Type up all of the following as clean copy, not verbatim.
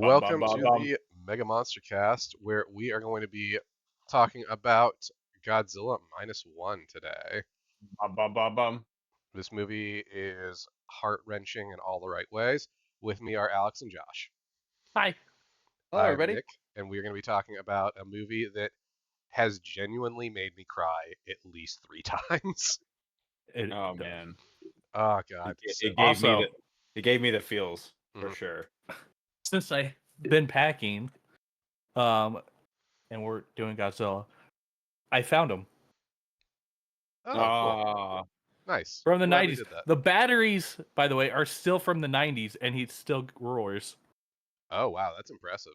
Bum bum Welcome bum to bum the Mega Monster Cast, where we are going to be talking about Godzilla minus one today. bum bum bum bum. This movie is heart wrenching in all the right ways. With me are Alex and Josh. Hi. Hello, I'm everybody. Nick, and we are going to be talking about a movie that has genuinely made me cry at least 3 times. It, Oh man, Oh, God. it gave me Also, the feels for Mhm. sure. since I've been packing, and we're doing Godzilla, I found them Oh, cool. Ah, Nice. from the Glad we 90s. did that. The batteries, by the way, are still from the 90s, and he still roars. Oh, wow. That's impressive.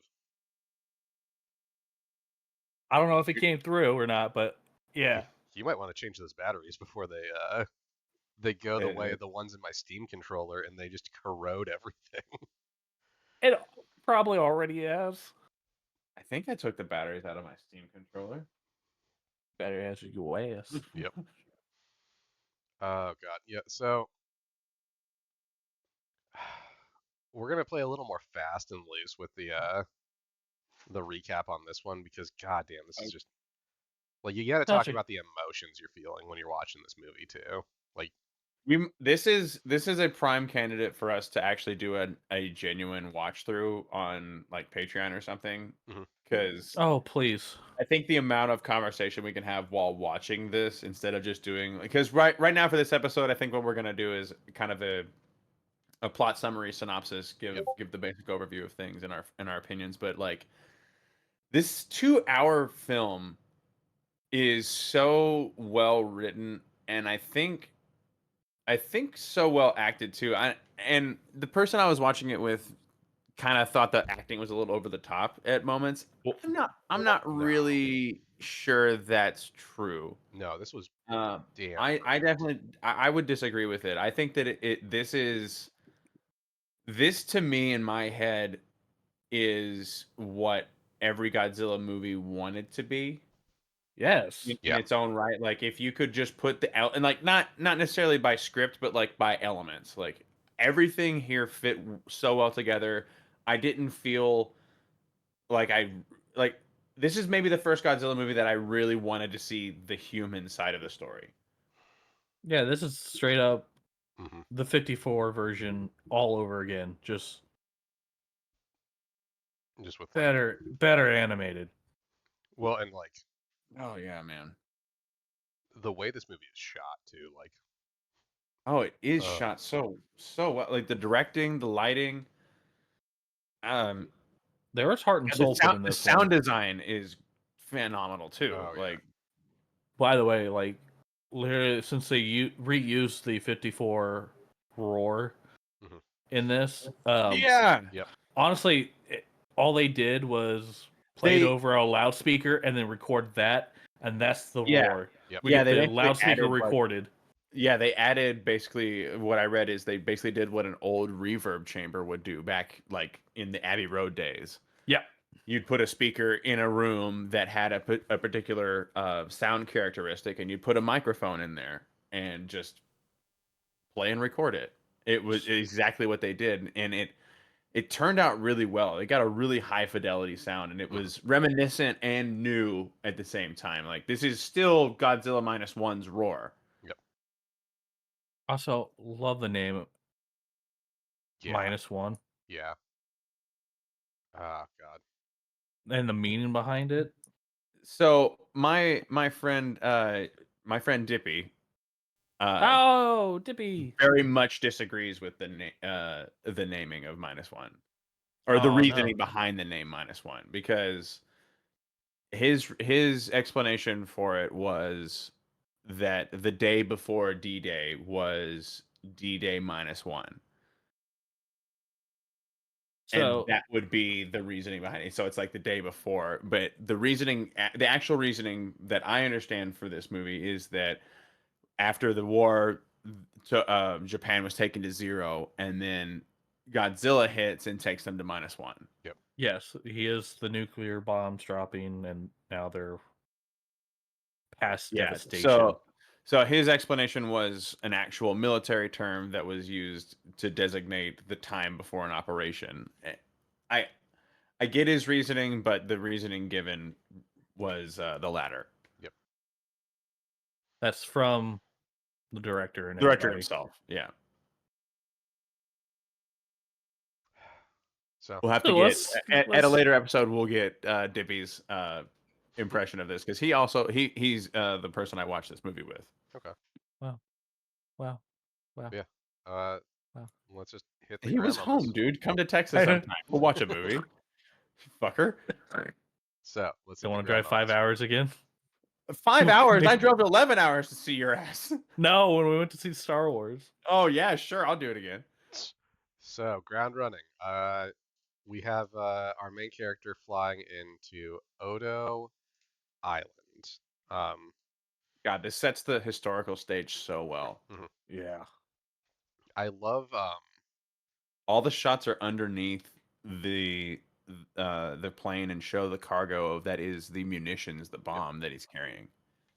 I don't know if it came through or not, but yeah. You might want to change those batteries before they go the way it- of the ones in my Steam controller and they just corrode everything. It probably already has. I think I took the batteries out of my Steam controller. Battery has your ass. Yep. Oh god. Yeah. So we're gonna play a little more fast and loose with the recap on this one because goddamn, this is just like you got to talk Touching. about the emotions you're feeling when you're watching this movie too. Like, This is a prime candidate for us to actually do a genuine watch through on like Patreon or something, mhm. because Oh, please. I think the amount of conversation we can have while watching this instead of just doing, because right now for this episode, I think what we're gonna do is kind of a plot summary synopsis, Yep. give the basic overview of things in our opinions. But like this 2 hour film is so well written, and I think so well acted too. And the person I was watching it with kind of thought the acting was a little over the top at moments. Well, I'm not No. really sure that's true. No, this was Uh, damn I perfect. definitely I would disagree with it. I think that this to me in my head is what every Godzilla movie wanted to be Yes. in Yeah. its own right. Like if you could just put and like not necessarily by script, but like by elements. Like everything here fit so well together. I didn't feel like like this is maybe the first Godzilla movie that I really wanted to see the human side of the story. Yeah, this is straight up hmm the 54 version all over again. Just Just with like, better animated. well, and like Oh yeah, man. the way this movie is shot too. Like, Oh, it is uh, shot so well. Like the directing, the lighting, um, There was heart and the soul put sound in the this sound one. design is phenomenal too. oh yeah. Like By the way, like literally, since they reused the 54 roar hmm in this, yeah, Yep. honestly, all they did was played they over a loudspeaker and then record that, and that's the yeah roar. Yep. We yeah get they the basically loudspeaker added like recorded. yeah they added basically what I read is they basically did what an old reverb chamber would do back like in the Abbey Road days. Yeah, You'd put a speaker in a room that had a particular sound characteristic, and you'd put a microphone in there and just play and record it. It was exactly what they did, and it turned out really well. It got a really high fidelity sound, and it hmm was reminiscent and new at the same time. Like this is still Godzilla minus one's roar. Yep. also love the name Yeah. -1 Yeah. Ah, God. and the meaning behind it. So my friend Dippy uh Oh, Dippy. very much disagrees with the naming of minus one, or the Oh reasoning no. behind the name minus one, because his explanation for it was that the day before D-Day was D-Day minus one, and So that would be the reasoning behind it. So it's like the day before, but the actual reasoning that I understand for this movie is that after the war, Japan was taken to zero, and then Godzilla hits and takes them to minus one. Yep. yes, he is the nuclear bombs dropping, and now they're past Yeah. devastation. So his explanation was an actual military term that was used to designate the time before an operation. I I get his reasoning, but the reasoning given was the latter. Yep. That's from the director and Director everybody. himself. Yeah. So We'll have to So get at a let's later episode. We'll get Dippy's impression of this because he's the person I watched this movie with. okay. wow, wow, wow, Yeah. Uh, wow. let's just hit the He was ground on home, this. dude. Come to Texas I don't, sometime. We'll watch a movie. Fucker. So let's hit don't the want to ground drive on 5 this one. hours again. 5 hours. I drove 11 hours to see your ass. No, when we went to see Star Wars. Oh yeah, sure. I'll do it again. So ground running. We have our main character flying into Odo Island. Um, God, this sets the historical stage so well. mhm. Yeah. I love All the shots are underneath the plane and show the cargo that is the munitions, the yep, bomb that he's carrying.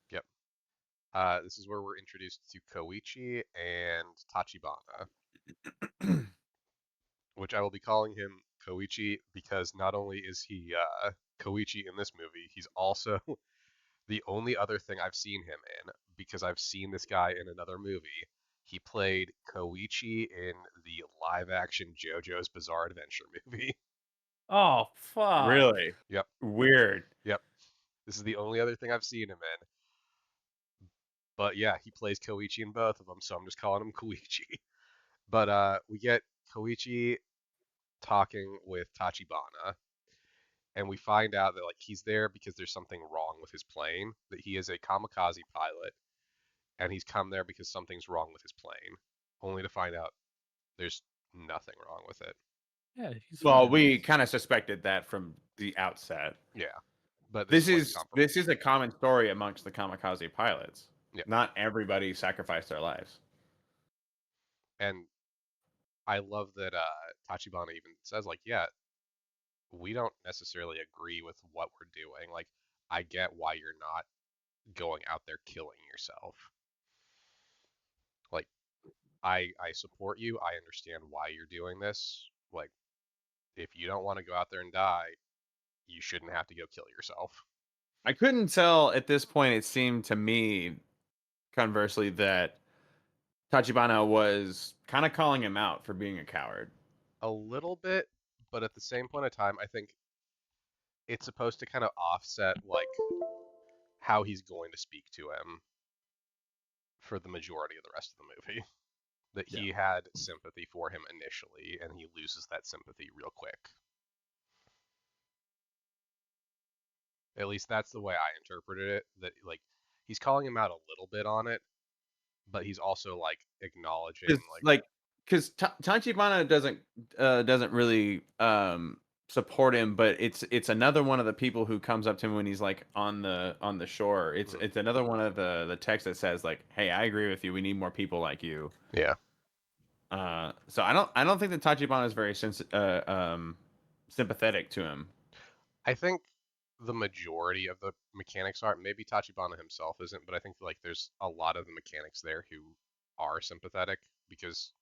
yep. This is where we're introduced to Koichi and Tachibana, which I will be calling him Koichi because not only is he Koichi in this movie, he's also the only other thing I've seen him in because I've seen this guy in another movie. He played Koichi in the live-action JoJo's Bizarre Adventure movie. Oh fuck. Really Yep, weird. yep. This is the only other thing I've seen him in. But yeah, he plays Koichi in both of them, so I'm just calling him Koichi. But we get Koichi talking with Tachibana, and we find out that like he's there because there's something wrong with his plane, that he is a kamikaze pilot, and he's come there because something's wrong with his plane, only to find out there's nothing wrong with it. Yeah, he's Well, fine. we kind of suspected that from the outset. Yeah, but this This is like is this is confirmation. a common story amongst the kamikaze pilots. Yeah, Not everybody sacrificed their lives. and I love that Tachibana even says like, yeah, we don't necessarily agree with what we're doing. Like, I get why you're not going out there killing yourself. Like, I support you. I understand why you're doing this. Like, if you don't want to go out there and die, you shouldn't have to go kill yourself. I couldn't tell at this point. It seemed to me, conversely, that Tachibana was kind of calling him out for being a coward. A little bit, but at the same point of time, I think it's supposed to kind of offset like how he's going to speak to him for the majority of the rest of the movie. That Yeah. he had sympathy for him initially, and he loses that sympathy real quick. At least that's the way I interpreted it. That like he's calling him out a little bit on it, but he's also like acknowledging like Because Tachibana doesn't really support him, but it's another one of the people who comes up to him when he's like on the shore. It's another one of the texts that says like, "Hey, I agree with you. We need more people like you." yeah. So I don't think that Tachibana is very sympathetic to him. I think the majority of the mechanics are maybe Tachibana himself isn't, but I think like there's a lot of the mechanics there who are sympathetic because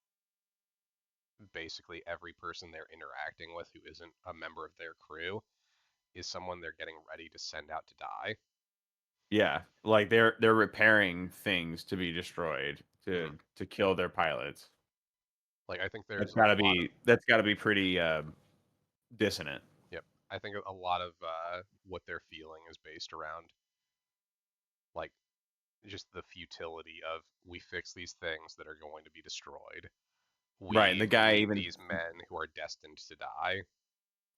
basically every person they're interacting with who isn't a member of their crew is someone they're getting ready to send out to die. Yeah, like they're repairing things to be destroyed Mhm. to kill their pilots. Like I think That's there's a gotta lot of be that's gotta be pretty dissonant. yep. I think a lot of what they're feeling is based around like just the futility of we fix these things that are going to be destroyed. Right, and We the guy leave even these men who are destined to die.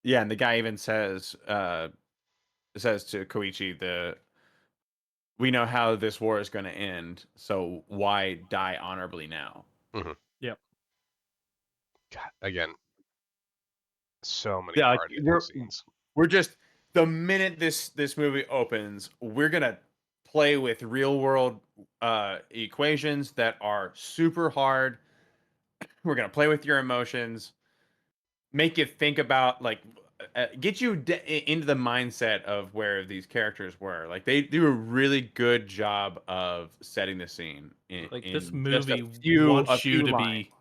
yeah, and the guy even says to Koichi we know how this war is going to end, so why die honorably now? Mhm. Yep. God, again, so many Yeah, like hard hitting we're scenes. we're just the minute this movie opens, we're going to play with real world equations that are super hard. We're going to play with your emotions, make you think about like get you into the mindset of where these characters were. Like they do a really good job of setting the scene Like this in just a movie few wants you to lines. be.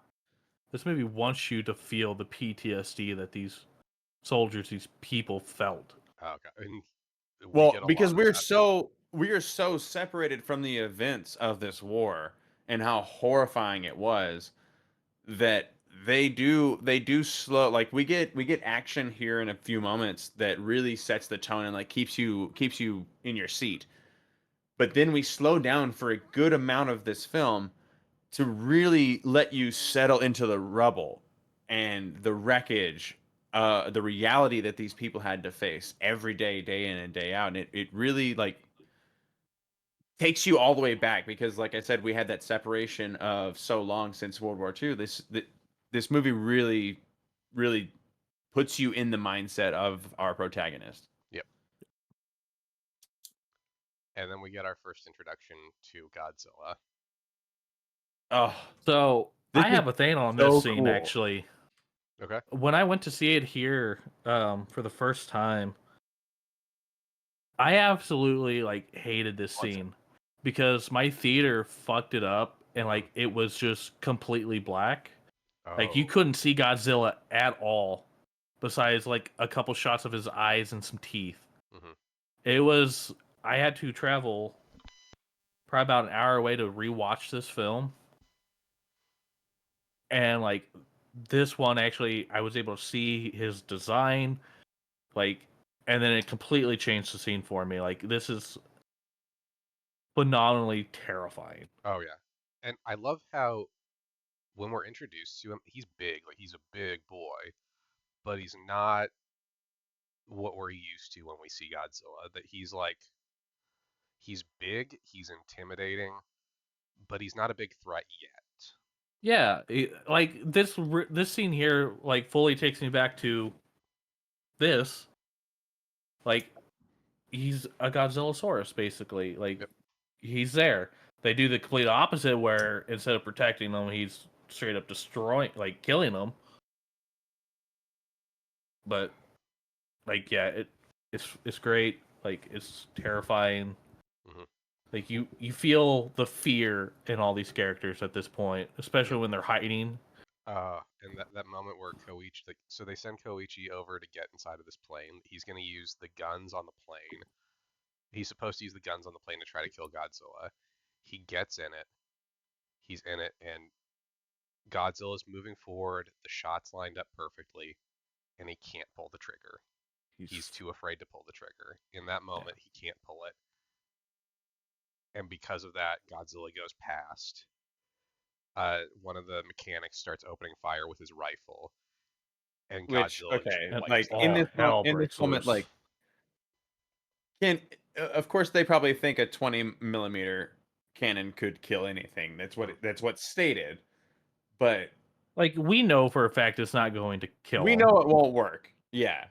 This movie wants you to feel the PTSD that these soldiers these people felt. Oh, okay. And we Well, get a because lot of that. we are so separated from the events of this war and how horrifying it was that they do slow, like we get action here in a few moments that really sets the tone and like keeps you in your seat. But then we slow down for a good amount of this film to really let you settle into the rubble and the wreckage, the reality that these people had to face every day, day in and day out. And it really like takes you all the way back because, like I said, we had that separation of so long since World War II. This movie really puts you in the mindset of our protagonist. Yep. And then we get our first introduction to Godzilla. Oh, So this I is have a thing on this so scene cool. actually. Okay. When I went to see it here for the first time, I absolutely like hated this scene because my theater fucked it up and like it was just completely black. Like you Oh. couldn't see Godzilla at all besides like a couple shots of his eyes and some teeth. Hmm. It was I had to travel probably about an hour away to rewatch this film. And like this one actually I was able to see his design, like, and then it completely changed the scene for me. Like this is phenomenally terrifying. Oh yeah. And I love how when we're introduced to him, he's big. Like he's a big boy, but he's not what we're used to when we see Godzilla. That he's like he's big, he's intimidating, but he's not a big threat yet. Yeah, like this scene here like fully takes me back to this. Like he's a Godzillasaurus basically. Like Yep. he's there. They do the complete opposite where instead of protecting them, he's straight up destroying, like killing them. But like yeah, it's great. Like it's terrifying. Hmm. Like you feel the fear in all these characters at this point, especially Yep. when they're hiding. And that moment where Koichi, so they send Koichi over to get inside of this plane. He's going to use the guns on the plane. He's supposed to use the guns on the plane to try to kill Godzilla. He gets in it. He's in it, and Godzilla's moving forward. The shots lined up perfectly, and he can't pull the trigger. He's too afraid to pull the trigger. In that moment, he can't pull it. And because of that, Godzilla goes past. One of the mechanics starts opening fire with his rifle, and Which Godzilla just okay, And wipes like them all out. hell in this breaks moment, loose. like can of course they probably think a 20 millimeter cannon could kill anything. That's what's stated. But Like we know for a fact it's not going to kill we him. know it won't work. Yeah.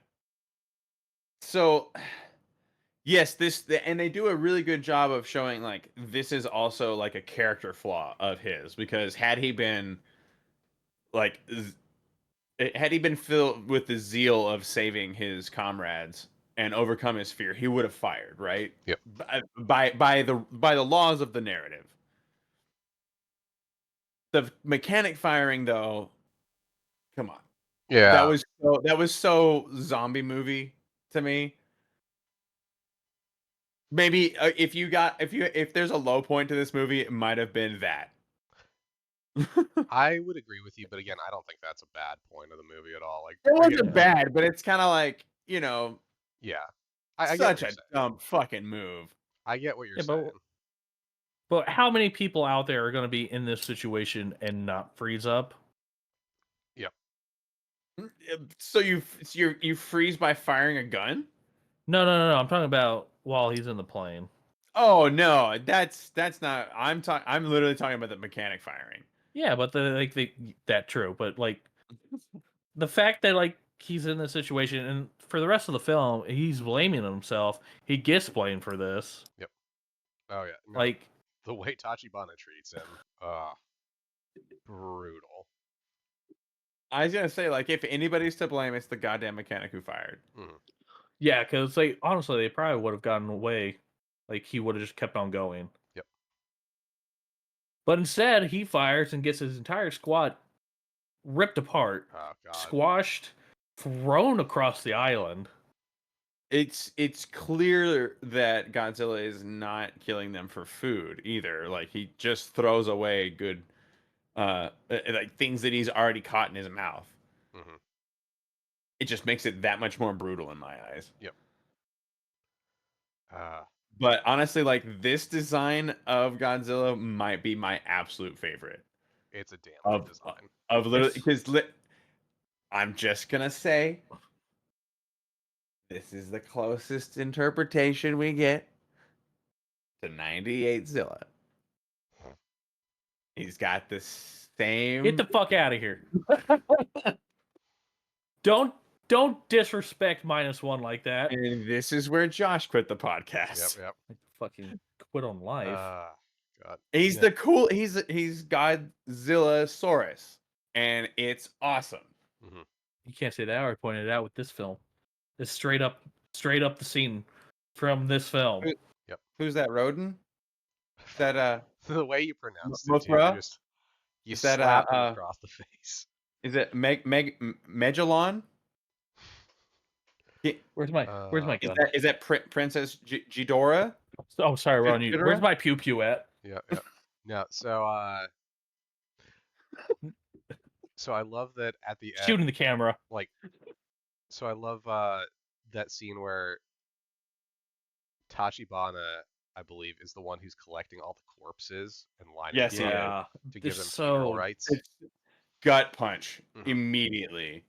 So yes, and they do a really good job of showing like this is also like a character flaw of his because like had he been filled with the zeal of saving his comrades and overcome his fear, he would have fired, right? Yep. By the laws of the narrative. The mechanic firing though, come on. Yeah. That was so zombie movie to me. Maybe if there's a low point to this movie, it might have been that. I would agree with you, but again, I don't think that's a bad point of the movie at all. Like, It again, wasn't bad, but it's kind of like, yeah, I get what such you're a saying. dumb fucking move. I get what you're Yeah, saying. but how many people out there are going to be in this situation and not freeze up? Yep. So you freeze by firing a gun? No. I'm talking about while he's in the plane. Oh no, that's not. I'm literally talking about the mechanic firing. Yeah, but that true. But like the fact that like he's in this situation and for the rest of the film he's blaming himself. He gets blamed for this. Yep. Oh yeah. No, Like the way Tachibana treats him, brutal. I was gonna say like if anybody's to blame, it's the goddamn mechanic who fired. Hmm. yeah, because like honestly they probably would have gotten away. Like he would have just kept on going. Yep. But instead he fires and gets his entire squad ripped apart, Oh god. squashed, thrown across the island. It's clear that Godzilla is not killing them for food either. Like he just throws away good like things that he's already caught in his mouth. Mm-hmm. It just makes it that much more brutal in my eyes. Yep. Uh, But honestly, like this design of Godzilla might be my absolute favorite it's a damn good of design. of literally It's because I'm just gonna say this is the closest interpretation we get to 98 Zilla. He's got the get same. the fuck out of here. Don't disrespect -1 like that. And this is where Josh quit the Yep, podcast. yep. Like fucking quit on life. God. He's Yeah. the cool. He's Godzilla Saurus, and it's awesome. Mm-hmm. You can't say that. I already pointed it out with this film. It's straight up the scene from this film. Yep. Who's that? Roden? Is that The way you pronounced it too, Mothra? you Is that slapped him across the face. is it Megalon? Where's my gun? Is that Princess Ghidorah? Oh, sorry, we're on you. Where's Ghidorah? my pew pew at? Yeah, yeah. No, so I love that at the end, Shooting the camera. like, so I love that scene where Tachibana, I believe, is the one who's collecting all the corpses and lining Yes, them up Yeah, to give it's them funeral so. rites. It's gut punch Mhm. immediately.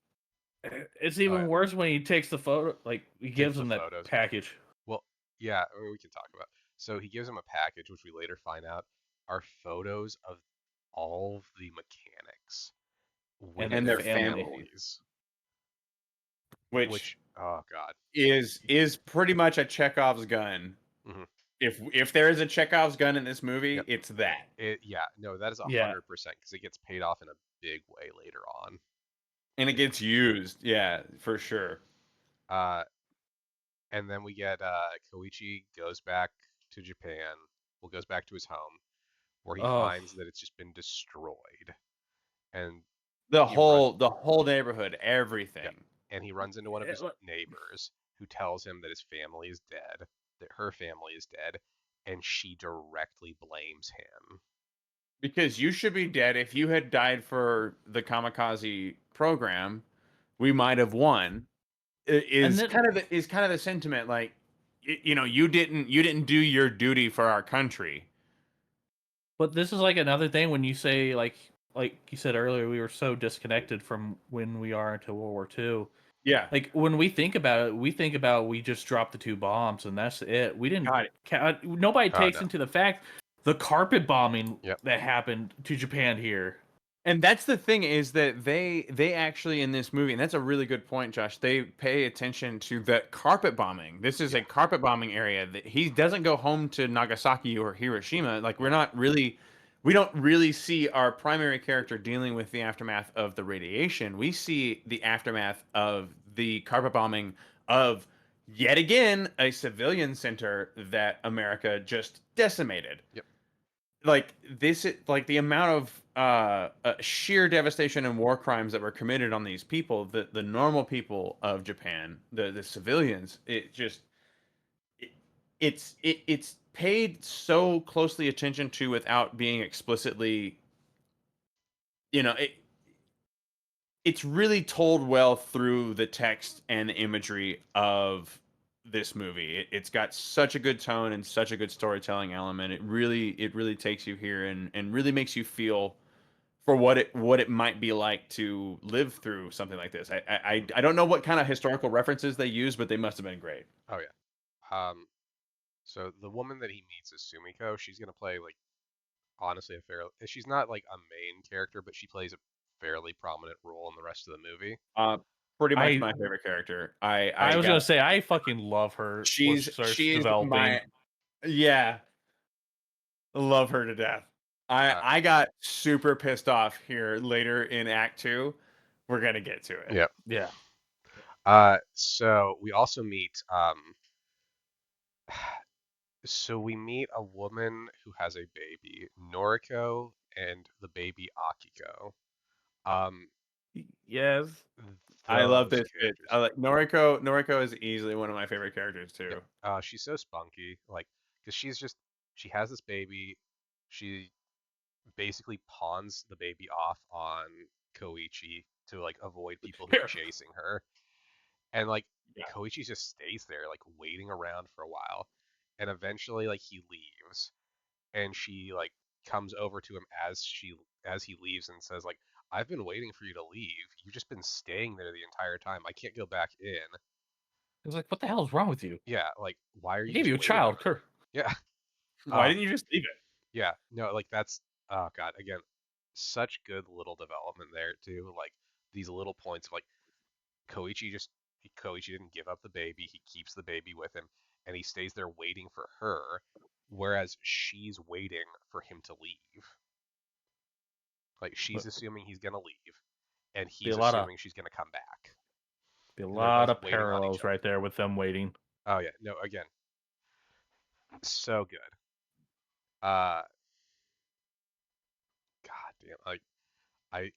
It's even yeah. worse when he takes the photo. Like he gives the him that photos. package. Well, yeah, or we can talk about. So he gives him a package, which we later find out are photos of all of the mechanics with And their their family. families. Which Oh god, is pretty much a Chekhov's gun. Mhm. If there is a Chekhov's gun in this movie, Yep. it's that. No, that is Yeah. 100% because it gets paid off in a big way later on. And it gets used, yeah, for sure. And then we get Koichi goes back to Japan. Well, goes back to his home where he Oh, finds that it's just been destroyed, and The he run whole neighborhood, everything. yeah, and he runs into one of his neighbors who tells him that his family is dead, that her family is dead, and she directly blames him. Because you should be dead. If you had died for the kamikaze program, we might have won. Is then- kind of the sentiment like you know, you didn't do your duty for our country. but this is like another thing when you say like you said earlier, we were so disconnected from when we are into World War II. Yeah. Like when we think about it, we just dropped the 2 bombs and that's it. We didn't. Got it. Nobody takes no. into the fact the carpet bombing Yep. that happened to Japan here. And that's the thing is that they actually in this movie, and that's a really good point, Josh. They pay attention to the carpet bombing. This is a carpet bombing area. That he doesn't go home to Nagasaki or Hiroshima. Like we don't really see our primary character dealing with the aftermath of the radiation. We see the aftermath of the carpet bombing of yet again a civilian center that America just decimated. Yep. Like this, like the amount of sheer devastation and war crimes that were committed on these people, the normal people of Japan, the civilians, it's paid so closely attention to without being explicitly, you know, it's really told well through the text and the imagery of this movie. It's got such a good tone and such a good storytelling element. It really takes you here and really makes you feel for what it might be like to live through something like this. I don't know what kind of historical references they use, but they must have been great. Oh yeah. So the woman that he meets is Sumiko. She's gonna play like honestly she's not like a main character, but she plays a fairly prominent role in the rest of the movie. Pretty much I- my favorite character. I was gonna say I fucking love her. She's developing. Yeah, love her to death. I got super pissed off here later in Act 2. We're gonna get to it. Yeah. Yeah. So we also meet so we meet a woman who has a baby, Noriko, and the baby Akiko. Yes. I love Those this bit. characters. I like Noriko. Noriko is easily one of my favorite characters too. Yep. She's so spunky, like, because she has this baby. She basically pawns the baby off on Koichi to like avoid people who are Here. chasing her, and like Yeah. Koichi just stays there, like waiting around for a while, and eventually like he leaves, and she like comes over to him as he leaves and says like, I've been waiting for you to leave. You've just been staying there the entire time. I can't go back in. I was like, what the hell is wrong with you? Yeah, like why are I you gave just you a waiting on child. me? Yeah. Why Um, didn't you just leave it? yeah, no, like that's oh god, again, such good little development there too. Like these little points of like Koichi didn't give up the baby. He keeps the baby with him, and he stays there waiting for her, whereas she's waiting for him to leave. Like she's assuming he's gonna leave, and Be a he's lot of assuming she's gonna come back, be a and they're lot both of waiting on each parallels other. right there with them waiting. Oh yeah, no, again, so good. Uh, God damn, like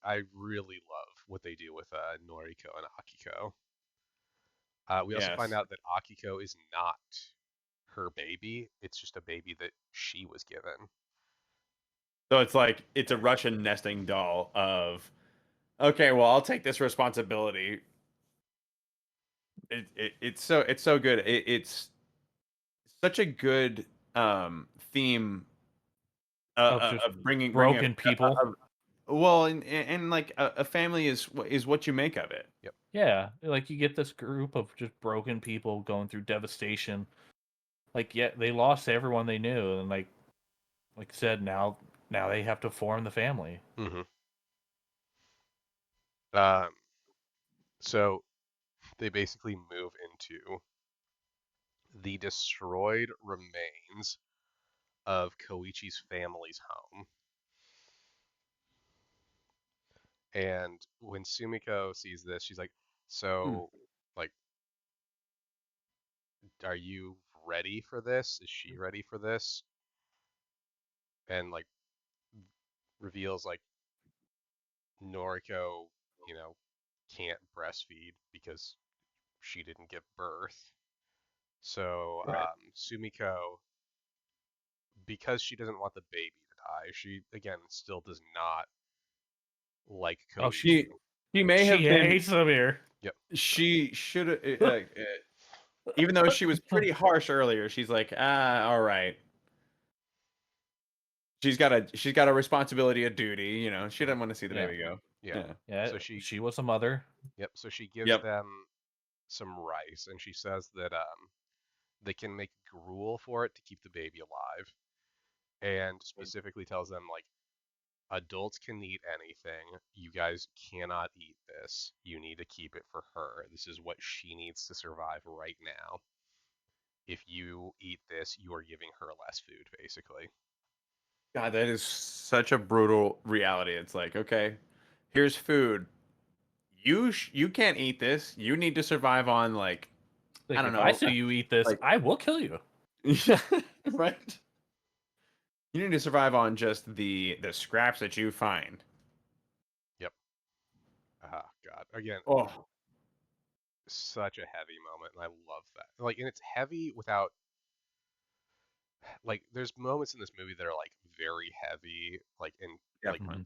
I really love what they do with Noriko and Akiko. We also find Yes. out that Akiko is not her baby. It's just a baby that she was given. So it's like it's a Russian nesting doll of okay, well I'll take this responsibility. It's so good. It's such a good theme Of just of bringing broken people. well and like a family is what you make of it. Yep. Yeah, like you get this group of just broken people going through devastation. Like, yeah, they lost everyone they knew, and like I said, now they have to form the family. Mm-hmm. Um, so they basically move into the destroyed remains of Koichi's family's home. And when Sumiko sees this, she's like, Hmm. "So, like, are you ready for this? Is she ready for this?" And like reveals like Noriko, you know, can't breastfeed because she didn't give birth. So Right. Sumiko, because she doesn't want the baby to die, she again still does not like Oh, Koichi. She may she have been hates them here. Yep. she should even though she was pretty harsh earlier, she's like, all right. She's got a responsibility, a duty. You know, she Mhm. didn't want to see the Yeah, baby go. Yeah. Yeah. yeah. So she, She was a mother. yep. So she gives Yep. them some rice, and she says that they can make gruel for it to keep the baby alive, and specifically tells them like adults can eat anything. You guys cannot eat this. You need to keep it for her. This is what she needs to survive right now. If you eat this, you are giving her less food, basically. God, that is such a brutal reality. It's like, okay, here's food. You can't eat this. You need to survive on like I Like, don't if I know, see you eat this, like I will kill you. yeah, right. You need to survive on just the scraps that you find. Yep. Ah, God. Again, Oh, such a heavy moment, and I love that. Like, and it's heavy without like. There's moments in this movie that are like very heavy, like and like definitely.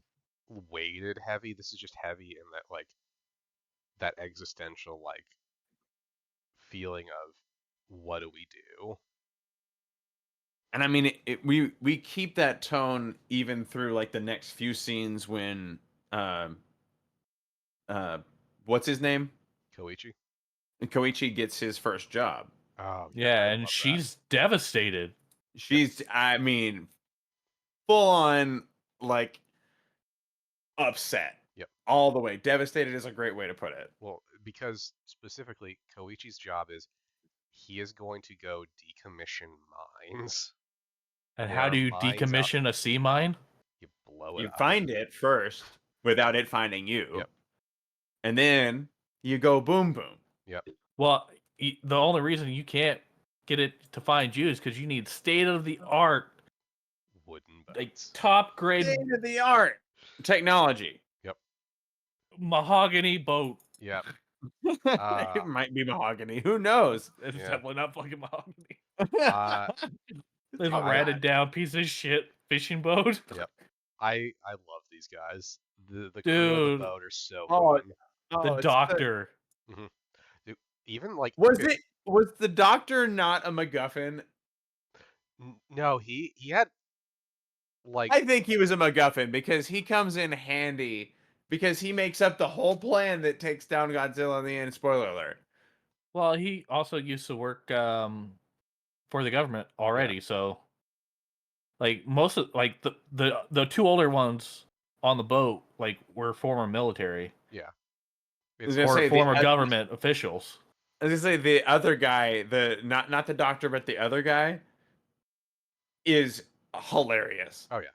Mhm. weighted heavy. This is just heavy in that like that existential like feeling of what do we do? And I mean, we keep that tone even through like the next few scenes when um uh what's his name? Koichi. Koichi gets his first job. Oh yeah, I Yeah, and love that. she's devastated. Yep. She's I mean full on like upset Yep. all the way. Devastated is a great way to put it. Well, because specifically Koichi's job is he is going to go decommission mines. And There how are do you mines out decommission a there. sea mine? You blow it You up. find it first without it finding you, Yep. and then you go boom boom. Yep. Well, the only reason you can't get it to find you is because you need state of the art, Wooden like boats. top grade State of the art technology. Yep. mahogany boat. Yep. It might be mahogany. Who knows? It's Yeah. definitely not fucking mahogany. This Oh, ratted down piece of shit fishing boat. Yep. I love these guys. The crew of the Dude, boat are so Oh, fun. the it's doctor. Dude, even like was the doctor not a MacGuffin? no, he had like I think he was a MacGuffin because he comes in handy because he makes up the whole plan that takes down Godzilla in the end. Spoiler alert. Well, he also used to work for the government already, so like most of like the two older ones on the boat like were former military yeah. I was It's gonna or say former government officials. the other guy, the not the doctor, but the other guy is hilarious. oh yeah.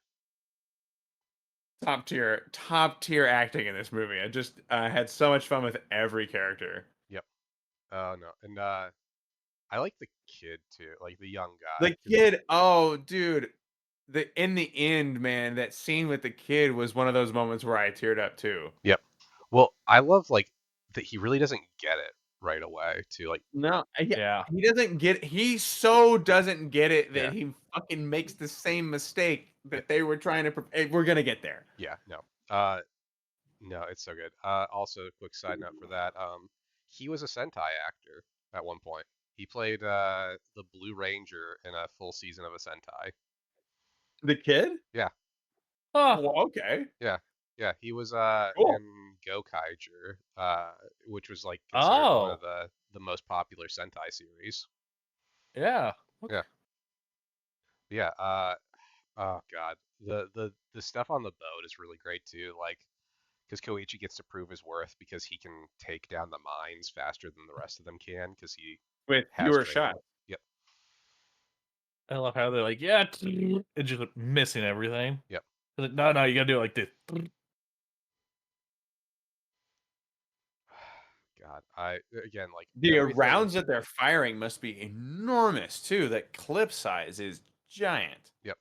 Top tier acting in this movie. I just had so much fun with every character. Yep. Oh no. And I like the kid too, like the young guy. The kid, oh dude, in the end, man, that scene with the kid was one of those moments where I teared up too. Yep. Well, I love like that he really doesn't get it right away too. Like No, yeah, Yeah. he doesn't get. He so doesn't get it yeah. that he fucking makes the same mistake Yeah. that they were trying to. We're gonna get there. Yeah, no. No, it's so good. Also, quick side note for that. He was a Sentai actor at one point. He played the Blue Ranger in a full season of a Sentai. The kid? Yeah, Oh, Well, okay, yeah, yeah. He was cool. in Gokaiger, which was like considered one oh, of the most popular Sentai series. yeah. Yeah, yeah. Oh God, the stuff on the boat is really great too. Like, because Koichi gets to prove his worth because he can take down the mines faster than the rest of them can because he With has fewer training. shots. Yep, I love how they're like, yeah, it's just missing everything. yep. Like, no, you gotta do it like this. God, I again like The everything. rounds that they're firing must be enormous too. That clip size is giant. Yep,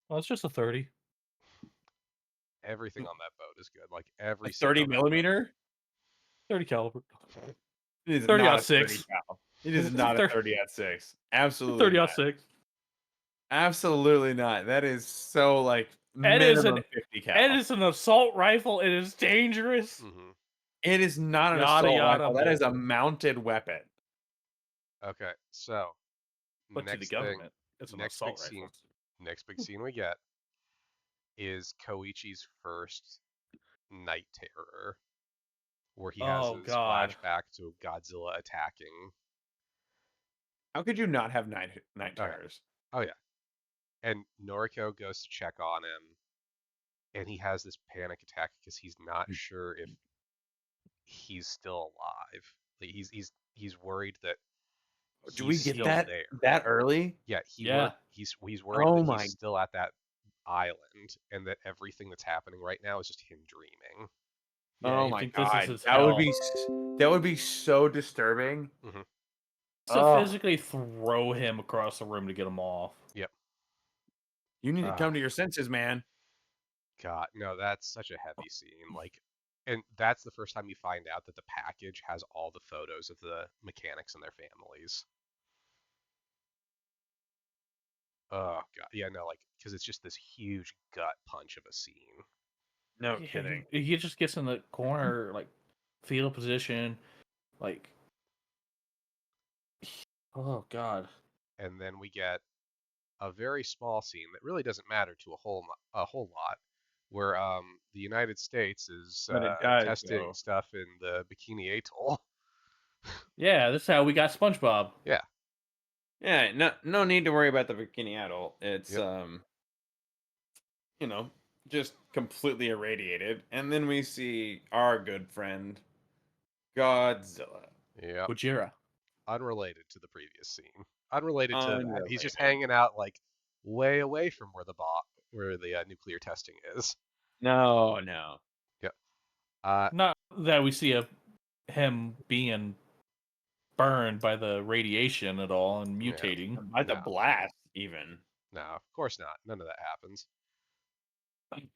Well, it's just a 30. everything on that boat is good. Like A every scene 30 on that boat. millimeter? 30 caliber. It is 30 not out a 30 6. cal. It is not a 30 at 6. Absolutely 30 not. out 6. Absolutely not. That is so like It is minimum 50 it cal. is an assault rifle. It is dangerous. Hmm. It is not an Yada assault yada rifle. That is bull. a mounted weapon. Okay, so But to the next thing, government, it's an next big assault scene, rifle. next big scene we get is Koichi's first night terror, where he has Oh his god. flashback to Godzilla attacking. How could you not have night Okay. terrors? Oh yeah. And Noriko goes to check on him, and he has this panic attack because he's not sure if he's still alive. Like he's worried that Do he's we get still that there. early? Yeah, Yeah. he's worried Oh that he's my. still at that island and that everything that's happening right now is just him dreaming. Yeah, Oh you my think this is god. his hell. That would be so disturbing. Hmm. To Oh, physically throw him across the room to get him off. Yep. you need to Ah, come to your senses, man. God, no, that's such a heavy scene. Like, and that's the first time you find out that the package has all the photos of the mechanics and their families. Oh God, yeah, no, like, because it's just this huge gut punch of a scene. No Yeah, kidding. he just gets in the corner, like fetal position, like oh god. And then we get a very small scene that really doesn't matter to a whole lot, where the United States is But it does testing though. stuff in the Bikini Atoll. Yeah, this is how we got SpongeBob. Yeah. Yeah, no need to worry about the bikini adult. It's Yep. you know, just completely irradiated. And then we see our good friend Godzilla. Yep. Gojira. Unrelated to the previous scene. Unrelated to that. He's just Unrelated. hanging out like way away from where the nuclear testing is. No. Yep. Not that we see him being burned by the radiation at all and Yeah. mutating. By the No. blast, even. No, of course not. None of that happens.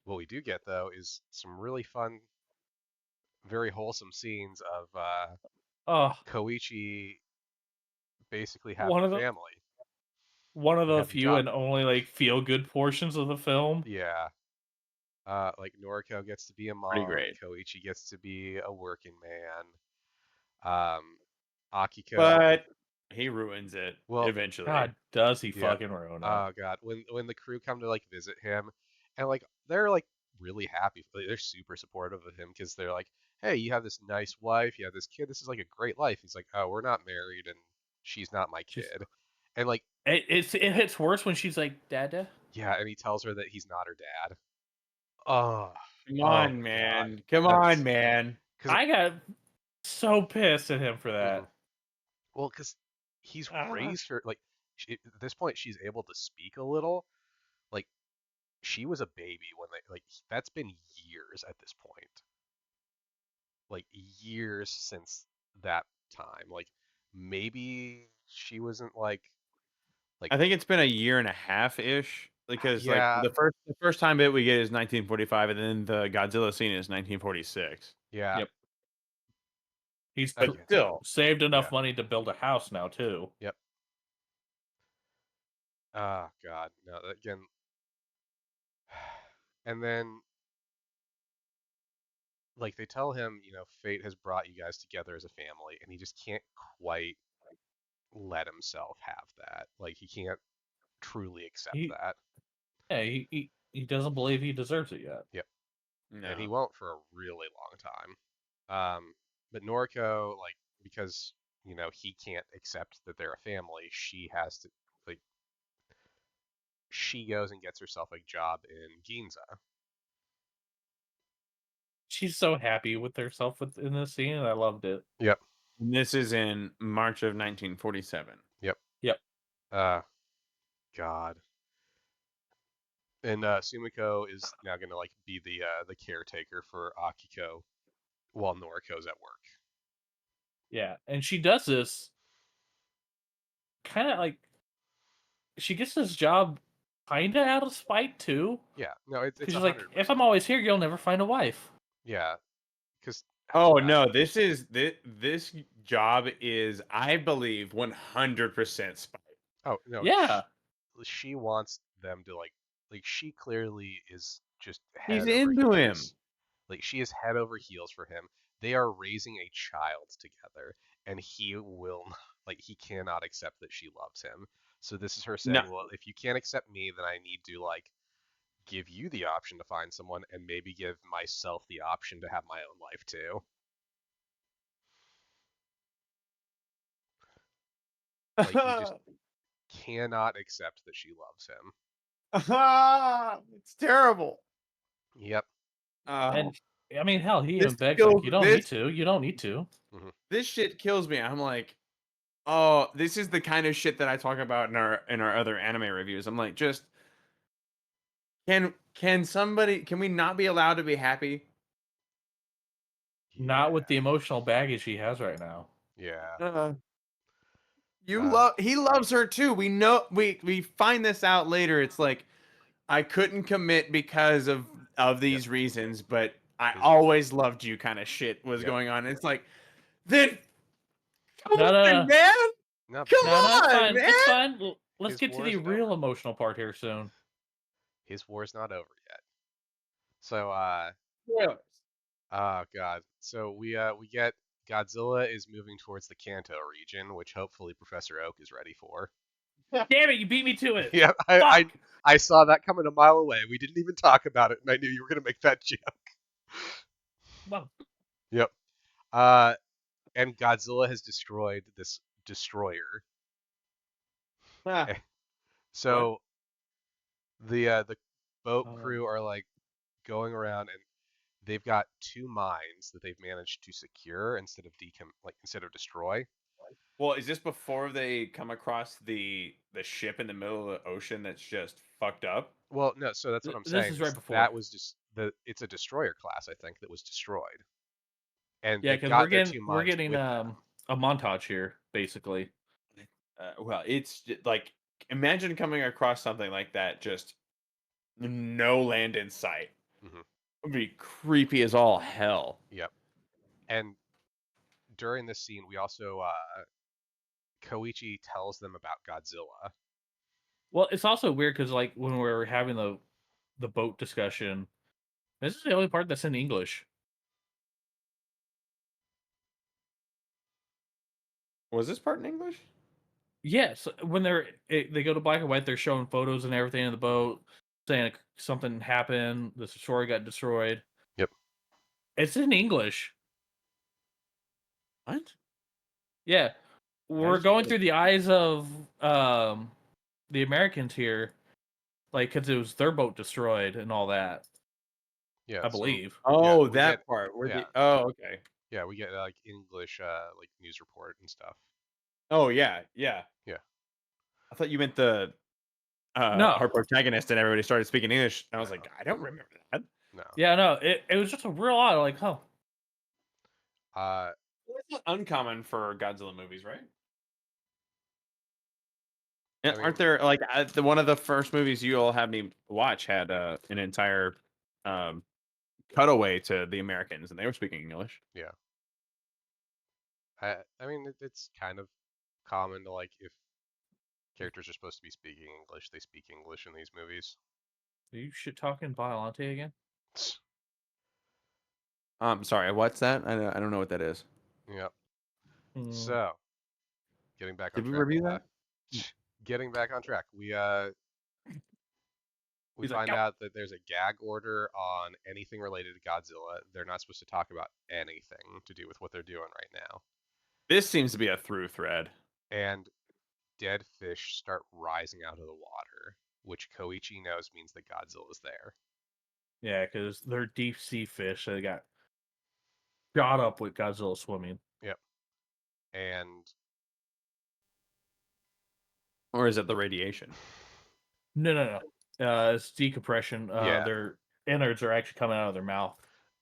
What we do get though is some really fun very wholesome scenes of Oh, Koichi basically having one a of the family one of and the having a few job. and only like feel good portions of the film. Yeah. Like Noriko gets to be a Pretty mom, great. Koichi gets to be a working man. Akiko, But he ruins it well, eventually. God, does he yeah. fucking ruin it? Oh God, when the crew come to like visit him, and like they're like really happy, like, they're super supportive of him because they're like, hey, you have this nice wife, you have this kid, this is like a great life. He's like, oh, we're not married, and she's not my She's kid, and like, it hits worse when she's like, Dada. yeah, and he tells her that he's not her dad. Oh, Come oh on, God, man. Come on, that's man. because I got so pissed at him for that. well, because he's Ah. raised her like at this point she's able to speak a little. Like she was a baby when they like that's been years at this point. Like years since that time. Like maybe she wasn't like I think it's been a year and a half ish because like yeah, the first time bit we get is 1945, and then the Godzilla scene is 1946. yeah, Yep. He's But again, still, saved yeah, enough money to build a house now too. yep. Ah, God, no, again. And then like they tell him, fate has brought you guys together as a family, and he just can't quite let himself have that. Like he can't truly accept He that. yeah, he doesn't believe he deserves it yet. Yep. And he no. won't for a really long time. But Noriko, like, because he can't accept that they're a family, she has to like she goes and gets herself a job in Ginza. She's so happy with herself in this scene, and I loved it. Yep. And this is in March of 1947. Yep. Yep. Uh, God. And Sumiko is now gonna like be the caretaker for Akiko while Noriko's at work. Yeah, and she does this kind of like she gets this job kind of out of spite too, Yeah. No, it's because a she's like, hundred if I'm percent. always here, you'll never find a wife. Yeah. Because Oh no, this job is, I believe, 100% spite. oh no, Yeah, she wants them to like she clearly is just He's head over into him. heels. Like she is head over heels for him. They are raising a child together, and he will like he cannot accept that she loves him. So this is her No, saying, well, if you can't accept me, then I need to like give you the option to find someone and maybe give myself the option to have my own life too. Like he just cannot accept that she loves him. it's terrible. Yep. Oh, and I mean, hell, he this even begs like, kills you don't need to, you don't need to. Hmm. this shit kills me. I'm like, oh, this is the kind of shit that I talk about in our other anime reviews. I'm like, just can we not be allowed to be happy? Not Yeah. with the emotional baggage he has right now. Yeah. Uh, Uh, he loves her too. We know we find this out later. It's like I couldn't commit because of yep. these reasons, but I His always loved you kind of shit was yep. going on. It's like, then come No, no, on, no, man. No, but Come no, no, it's on, fine, man. it's fine. Let's his get to war the isn't over. real emotional part here soon. His war's not over yet. So Spoilers. oh god. So we get Godzilla is moving towards the Kanto region, which hopefully Professor Oak is ready for. Damn it, you beat me to it. Yeah, Fuck. I saw that coming a mile away. We didn't even talk about it, and I knew you were gonna make that joke. Well, Yep. And Godzilla has destroyed this destroyer. Ah, Eh, what? So the boat crew are like going around and they've got two mines that they've managed to secure instead of destroy. Well, is this before they come across the ship in the middle of the ocean that's just fucked up? Well, no, so that's what I'm this saying is right is before. that was just it's a destroyer class, I think, that was destroyed, and Yeah, they've because got their two we're mines getting with them. a montage here, basically. Well, like, imagine coming across something like that, just no land in sight. Hmm. It would be creepy as all hell. Yep. And during this scene, we also Koichi tells them about Godzilla. Well, it's also weird because like when we're having the boat discussion, this is the only part that's in English. Was this part in English? Yes, when they go to black and white, they're showing photos and everything in the boat, saying something happened, the destroyer got destroyed. Yep. It's in English. What? Yeah, we're going through the eyes of the Americans here, like because it was their boat destroyed and all that. Yeah. I So believe. Oh, we that get part. Where yeah. Oh, okay. Yeah, we get like English like news report and stuff. Oh, yeah, yeah. Yeah. I thought you meant the No. our protagonist and everybody started speaking English. And I was No. like, I don't remember that. No. Yeah, no. It was just a real odd, like, huh. Uh, It's not uncommon for Godzilla movies, right? I mean, Aren't there like one of the first movies you all had me watch had an entire um, cutaway to the Americans and they were speaking English. yeah. I mean, it's kind of common to like if characters are supposed to be speaking English, they speak English in these movies. Are you shit talking Biolante again? Sorry, what's that? I don't know what that is. Yep. Mm. So, getting back on Did we track. review that? Getting back on track. We He's like, find "Go." out that there's a gag order on anything related to Godzilla. They're not supposed to talk about anything to do with what they're doing right now. This seems to be a through thread. And dead fish start rising out of the water, which Koichi knows means that Godzilla's there. Yeah, because they're deep sea fish. So they got shot up with Godzilla swimming. Yep. And Or is it the radiation? No. It's decompression. Yeah. Their innards are actually coming out of their mouth.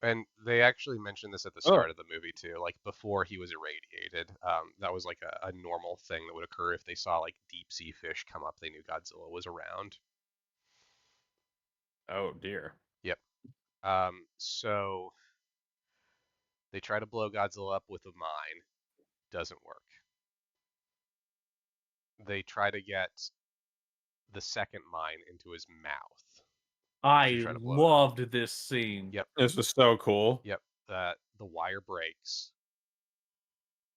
And they actually mentioned this at the start of the movie too, like before he was irradiated. That was like a normal thing that would occur if they saw like deep sea fish come up. They knew Godzilla was around. Oh dear. Yep. So they try to blow Godzilla up with a mine. Doesn't work. They try to get the second mine into his mouth. I try to blow it up. loved this scene. Yep. This was so cool. Yep. The wire breaks.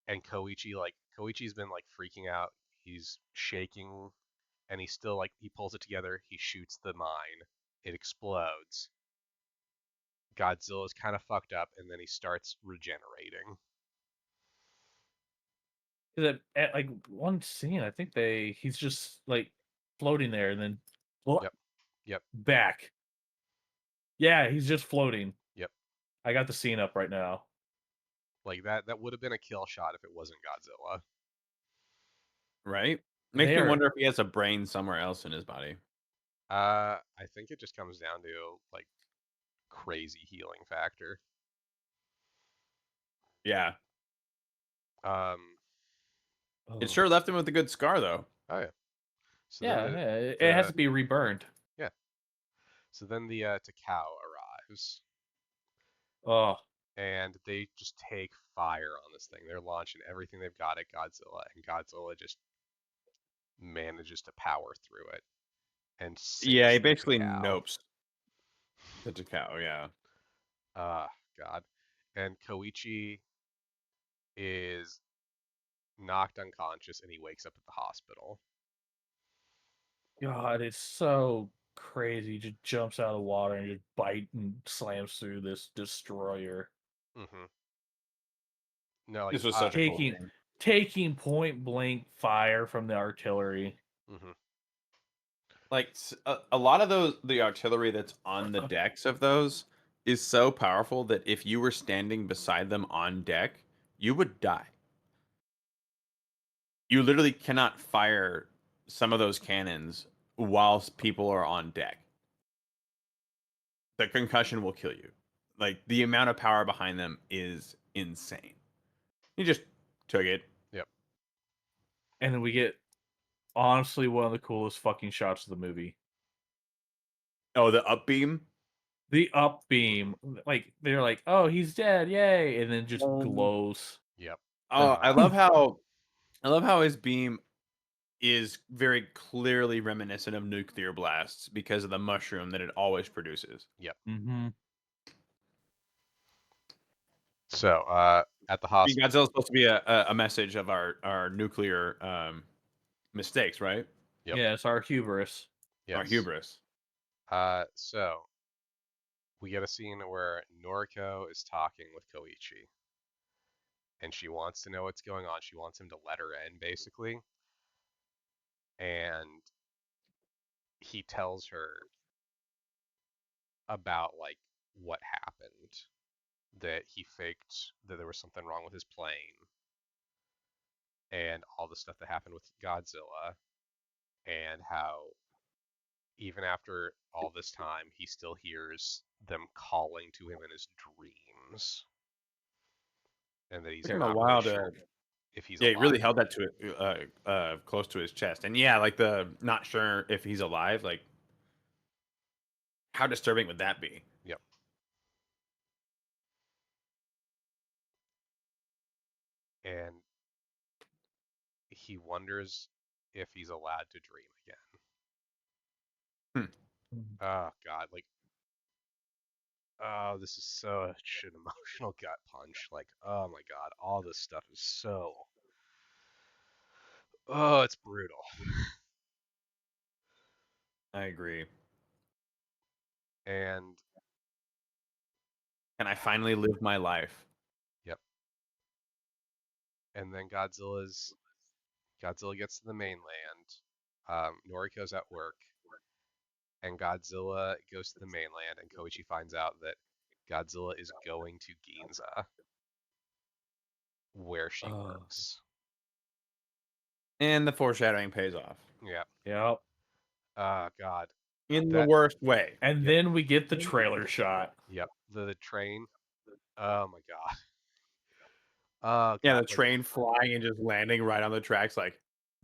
And Koichi's been like freaking out. He's shaking and he still like he pulls it together, he shoots the mine, it explodes. Godzilla's kind of fucked up and then he starts regenerating. At like one scene, I think he's just like floating there and then Yep. back. Yeah, he's just floating. Yep. I got the scene up right now. Like that would have been a kill shot if it wasn't Godzilla. Right? Makes me wonder if he has a brain somewhere else in his body. I think it just comes down to like crazy healing factor. Yeah. It Oh. sure left him with a good scar though. Oh yeah. So it has to be reburned. Yeah. So then the Takao arrives. Oh. And they just take fire on this thing. They're launching everything they've got at Godzilla, and Godzilla just manages to power through it. And Yeah, he sinks the basically Takao. nopes the Takao, yeah. God. And Koichi is knocked unconscious and he wakes up at the hospital. God, it's so crazy. He just jumps out of the water and just bites and slams through this destroyer. Mm-hmm. No, like This was such a cool thing. Taking point blank fire from the artillery. Mm-hmm. Like a lot of the artillery that's on the decks of those is so powerful that if you were standing beside them on deck, you would die. You literally cannot fire some of those cannons whilst people are on deck. The concussion will kill you. Like the amount of power behind them is insane. He just took it. Yep. And then we get honestly one of the coolest fucking shots of the movie. Oh, the up beam? The up beam, like they're like, "Oh, he's dead, yay!" and then just Um, glows. Yep. Oh, Uh, I love how his beam is very clearly reminiscent of nuclear blasts because of the mushroom that it always produces. yep. Mm-hmm. So at the I mean, hospital. Godzilla's supposed to be a message of our nuclear mistakes, right? Yep. Yeah, it's our hubris. Our Yes. hubris. So we get a scene where Noriko is talking with Koichi, and she wants to know what's going on. She wants him to let her in, basically. And he tells her about like what happened, that he faked that there was something wrong with his plane, and all the stuff that happened with Godzilla, and how even after all this time, he still hears them calling to him in his dreams, and that he's Took him a not really while sure to. if he's Yeah, he alive. really held that to it, close to his chest. And yeah, like the not sure if he's alive. Like, how disturbing would that be? Yep. And he wonders if he's allowed to dream again. Hmm. Oh God, like, oh, this is such an emotional gut punch. Like, oh my God, all this stuff is so, oh, it's brutal. I agree. And Can I finally live my life? yep. And then Godzilla gets to the mainland. Noriko's at work, and Godzilla goes to the mainland, and Koichi finds out that Godzilla is going to Ginza, where she Oh. works. And the foreshadowing pays off Yeah. Yep. God. in the That. worst way. And Yep. then we get the trailer shot. Yep. The train. Oh my God. Oh Yeah, God. the Like. train flying and just landing right on the tracks. Like,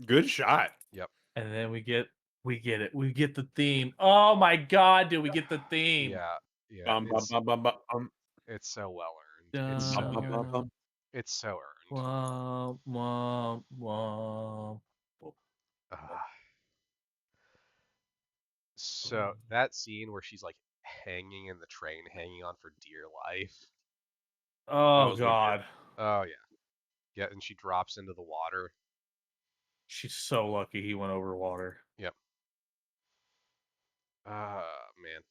good shot. Yep. And then we get it. We get the theme. Oh my God, do we get the theme? Yeah. Yeah. Bum, bum, bum, bum, bum, It's so well earned. bum, bum, bum, bum. It's so earned. Womp, womp, womp. Ah. So that scene where she's like hanging in the train, hanging on for dear life. That Oh was wicked. God. Oh yeah. Yeah, and she drops into the water. She's so lucky he went over water. Yep. Ah man.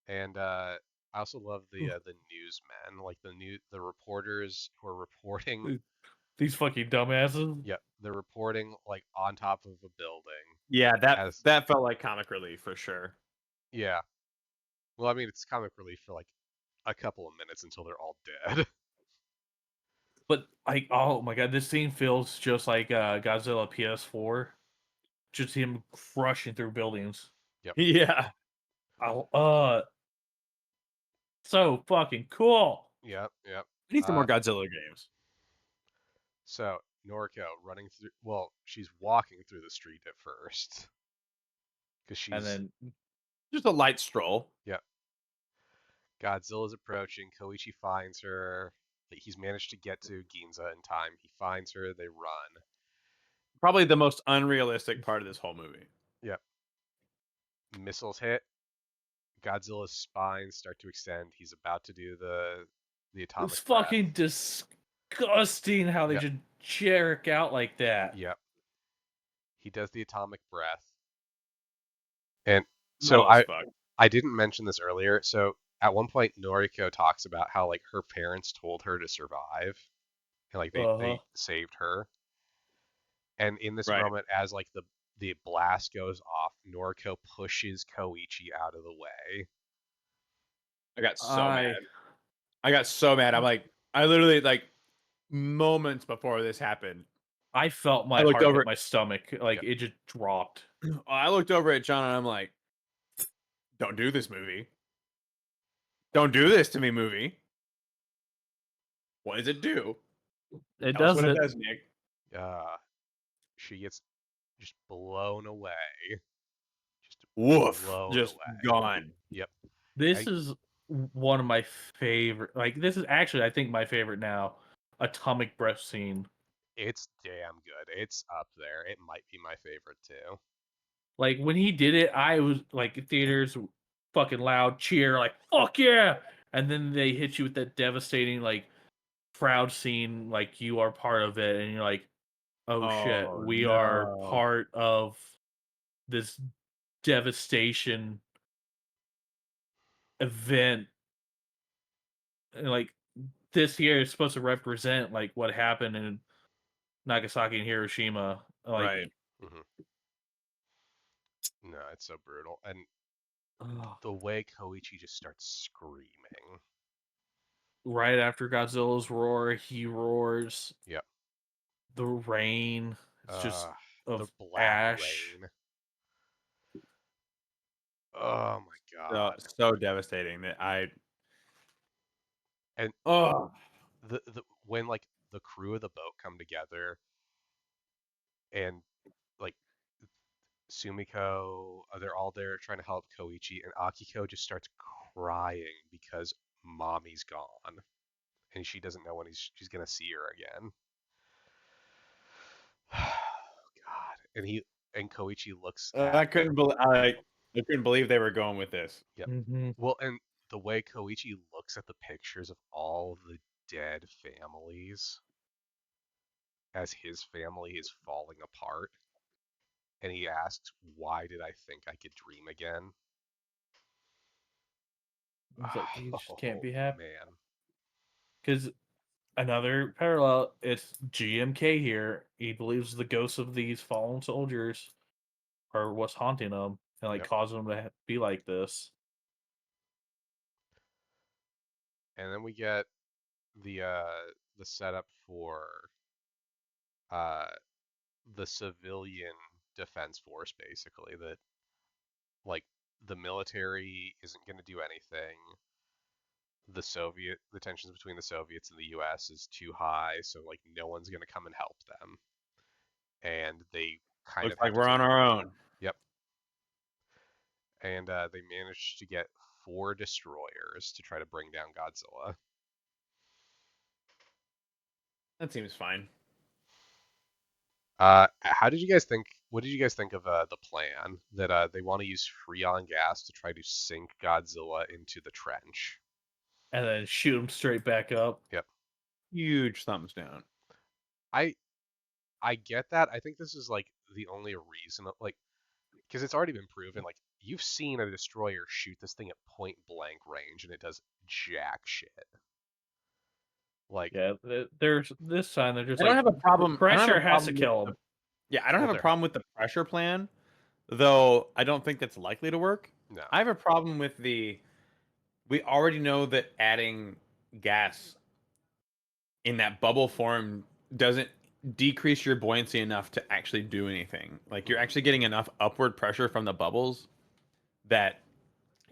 And I also love the newsmen, like the reporters who are reporting. These fucking dumbasses. Yep, they're reporting like on top of a building. Yeah, As that felt like comic relief for sure. yeah. Well, I mean, it's comic relief for like a couple of minutes until they're all dead. But like, oh my God, this scene feels just like Godzilla PS4. Just him crushing through buildings. Yep. Yeah. So fucking cool. Yep. Yep. I need some more Godzilla games. So Noriko running through. Well, she's walking through the street at first because And she's. then Just a light stroll. Yep. Godzilla's approaching. Koichi finds her. He's managed to get to Ginza in time. He finds her. They run. Probably the most unrealistic part of this whole movie. Yep. Missiles hit. Godzilla's spines start to extend. He's about to do the atomic it's breath. fucking disgusting how they Yep. just jerk out like that. Yep. He does the atomic breath. And so I didn't mention this earlier. So at one point Noriko talks about how like her parents told her to survive and like they saved her. And in this Right. moment as like the blast goes off, Noriko pushes Koichi out of the way. I got so mad. I got so mad. I'm like, I literally like moments before this happened. I felt my I looked heart over hit my stomach. Like Yep. it just dropped. I looked over at John and I'm like, don't do this, movie. Don't do this to me, movie. What does it do? It Tell us what doesn't. it does, Nick. She gets just blown away. Just woof, blown just away. gone. Yep. This I, is one of my favorite. Like, this is actually, I think, my favorite now. Atomic breath scene. it's damn good. It's up there. It might be my favorite too. Like, when he did it, I was like, theaters fucking loud cheer, like, fuck yeah! And then they hit you with that devastating, like, crowd scene, like, you are part of it, and you're like, oh shit, Oh we are no. part of this devastation event. And, like, this here is supposed to represent, like, what happened in Nagasaki and Hiroshima. Like, Right. Hmm. No, it's so brutal. And ugh. the way Koichi just starts screaming. Right after Godzilla's roar, he roars. Yep. The rain, it's just Uh, the of black ash. rain. Oh my So god. so devastating that I. And Oh. the when like the crew of the boat come together and like Sumiko, they're all there trying to help Koichi, and Akiko just starts crying because mommy's gone and she doesn't know when she's gonna see her again. God. And Koichi looks at I couldn't believe they were going with this. yep. Mm-hmm. Well, and the way Koichi looks at the pictures of all the dead families as his family is falling apart, and he asks, "Why did I think I could dream again?" It's like, you just can't Oh be happy. man. Because another parallel, it's GMK here. He believes the ghosts of these fallen soldiers are what's haunting him and, like, Yep. causing him to be like this. And then we get the setup for uh the civilian defense force, basically, that like the military isn't going to do anything. The tensions between the Soviets and the US is too high, so like no one's going to come and help them, and they kind Looks of like have to we're take. on our own. Yep. And they managed to get 4 destroyers to try to bring down Godzilla. That seems fine. How did you guys think? What did you guys think of the plan that they want to use Freon gas to try to sink Godzilla into the trench? And then shoot him straight back up. Yep. Huge thumbs down. I I get that. I think this is like the only reason, like, because it's already been proven. Like, you've seen a destroyer shoot this thing at point blank range, and it does jack shit. Like, Yeah, there's this time they're just I don't like, have a problem. I don't have pressure a has to problem with kill the. him. Yeah, I don't well, have a there. problem with the pressure plan, though. I don't think that's likely to work. No. I have a problem with the. We already know that adding gas in that bubble form doesn't decrease your buoyancy enough to actually do anything. Like you're Mhm. actually getting enough upward pressure from the bubbles that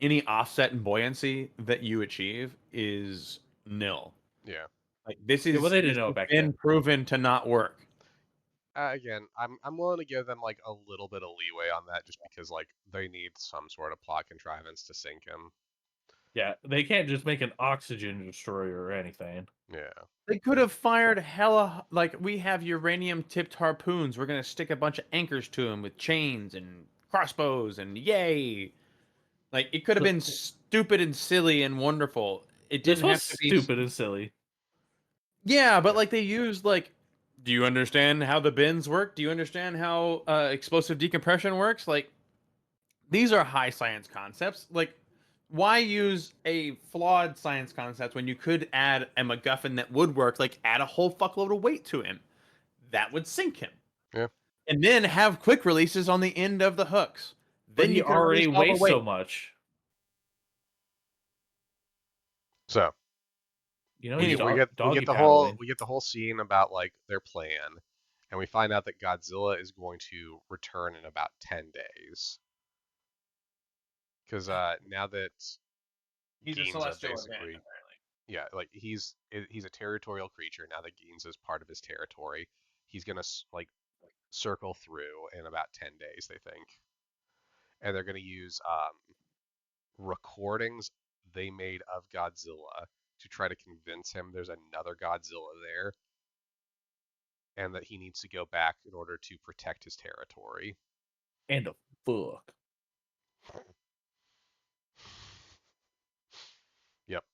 any offset in buoyancy that you achieve is nil. Yeah. Like this Yeah, well, is they this didn't know has it back been then. proven to not work. Again, I'm willing to give them like a little bit of leeway on that, just because like they need some sort of plot contrivance to sink him. Yeah, they can't just make an oxygen destroyer or anything. Yeah. They could have fired hella like we have uranium tipped harpoons. We're gonna stick a bunch of anchors to them with chains and crossbows and yay. Like it could have So, been stupid and silly and wonderful. It this didn't was have to be. stupid and silly. Yeah, but Yeah. like they used like. Do you understand how the bins work? Do you understand how explosive decompression works? Like these are high science concepts. Like why use a flawed science concept when you could add a MacGuffin that would work? Like add a whole fuckload of weight to him. That would sink him. Yeah. And then have quick releases on the end of the hooks. But Then he you can release already all the weighs so weight. much. So You know, we he's get Anyway, we get we get doggy the whole paddling. we get the whole scene about like their plan, and we find out that Godzilla is going to return in about 10 days. Because now that he's a Ginza celestial event, basically, apparently. yeah, like he's a territorial creature. Now that Ginza is part of his territory, he's gonna like circle through in about 10 days, they think. and they're going to use recordings they made of Godzilla to try to convince him there's another Godzilla there, and that he needs to go back in order to protect his territory. And the fuck. Yep.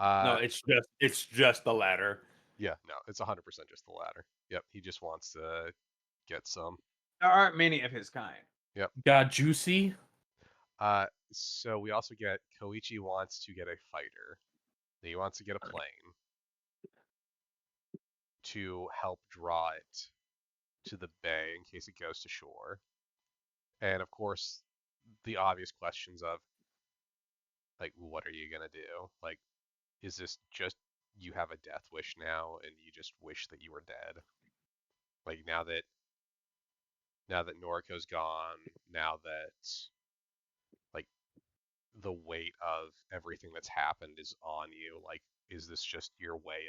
No, it's just the latter. Yeah, no, it's 100% just the latter. Yep, he just wants to get some. There aren't many of his kind. Yep. Got juicy. So we also get Koichi wants to get a fighter. He wants to get a plane to help draw it to the bay in case it goes to shore. And of course, the obvious questions of, like, what are you gonna do? Like, is this just you have a death wish now and you just wish that you were dead? Like, now that Noriko's gone, now that, like, the weight of everything that's happened is on you, like, is this just your way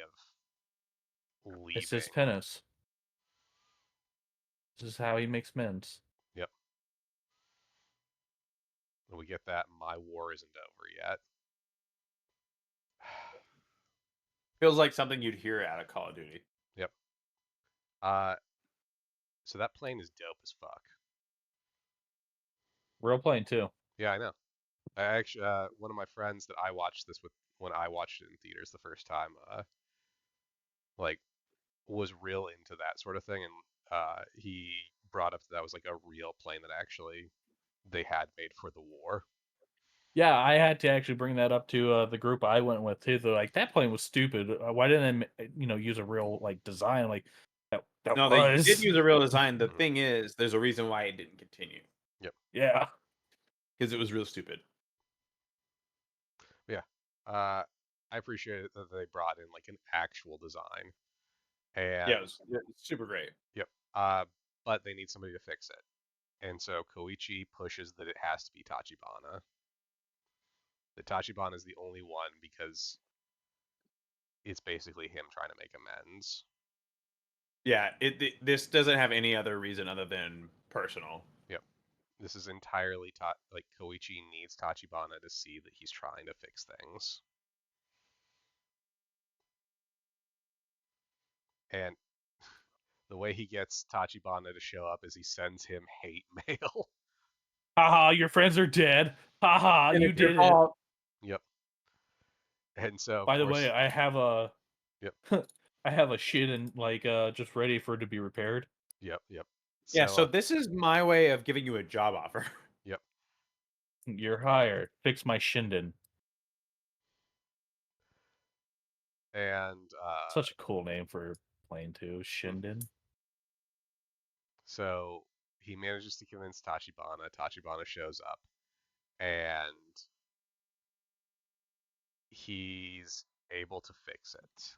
of It's his leaving? penis. This is how he makes amends. Yep. And we get that my war isn't over yet. Feels like something you'd hear out of Call of Duty. Yep. So that plane is dope as fuck. Real plane too. Yeah, I know. I actually, one of my friends that I watched this with when I watched it in theaters the first time, like, was real into that sort of thing, and he brought up that was like a real plane that actually they had made for the war. Yeah, I had to actually bring that up to the group I went with too. They're like, that plane was stupid. Why didn't they, use a real like design? Like that No, they did was. use a real design. The Mhm. thing is, there's a reason why it didn't continue. Yeah. Because it was real stupid. Yeah. I appreciate it that they brought in like an actual design. And Yeah, it was super great. yep. But they need somebody to fix it. And so Koichi pushes that it has to be Tachibana. That Tachibana is the only one because it's basically him trying to make amends. Yeah, this doesn't have any other reason other than personal. Yep. This is entirely like Koichi needs Tachibana to see that he's trying to fix things. And the way he gets Tachibana to show up is he sends him hate mail. Haha, your friends are dead. Haha, And you it's your did it. fault. Yep. And so of By the course, way, I have a yep. I have a shit and like just ready for it to be repaired. Yep. Yeah, so So this is my way of giving you a job offer. yep. You're hired. Fix my shinden. And Such a cool name for a plane too. Shinden. so he manages to convince Tachibana. Tachibana shows up, and he's able to fix it.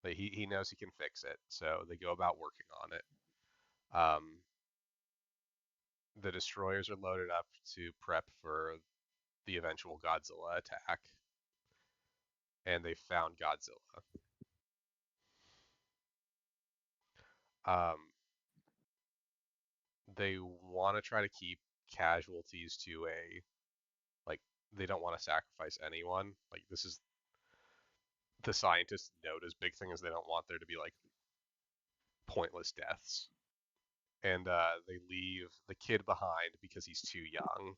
But he knows he can fix it, so they go about working on it. The destroyers are loaded up to prep for the eventual Godzilla attack, and they found Godzilla. They want to try to keep casualties to a, like, they don't want to sacrifice anyone. Like, this is the scientists note as big thing is they don't want there to be like pointless deaths. And they leave the kid behind because he's too young.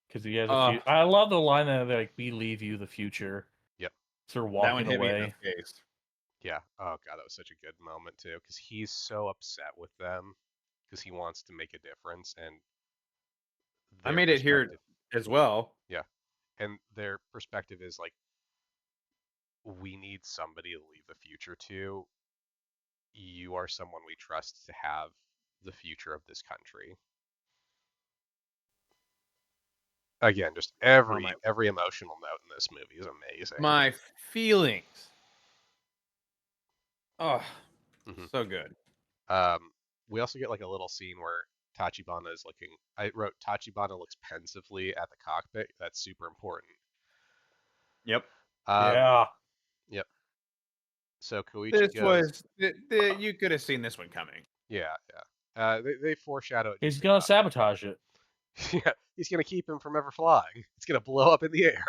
Because he has a few. I love the line that like, "We leave you the future." Yep. So That one walking hit me in away. the face. Yeah. Oh god, that was such a good moment too, because he's so upset with them because he wants to make a difference, and I their made it here perspective, as well. yeah, and their perspective is like, we need somebody to leave the future to. You are someone we trust to have the future of this country. Again, just Oh my, every emotional note in this movie is amazing. my feelings. Oh, Mhm. so good. We also get like a little scene where Tachibana is looking. I wrote Tachibana looks pensively at the cockpit. That's super important. Yep. Um, Yeah. yep. So Koichi This goes. was you could have seen this one coming. Yeah. They foreshadow it. He's Just gonna enough. sabotage it. Yeah, he's gonna keep him from ever flying. It's gonna blow up in the air.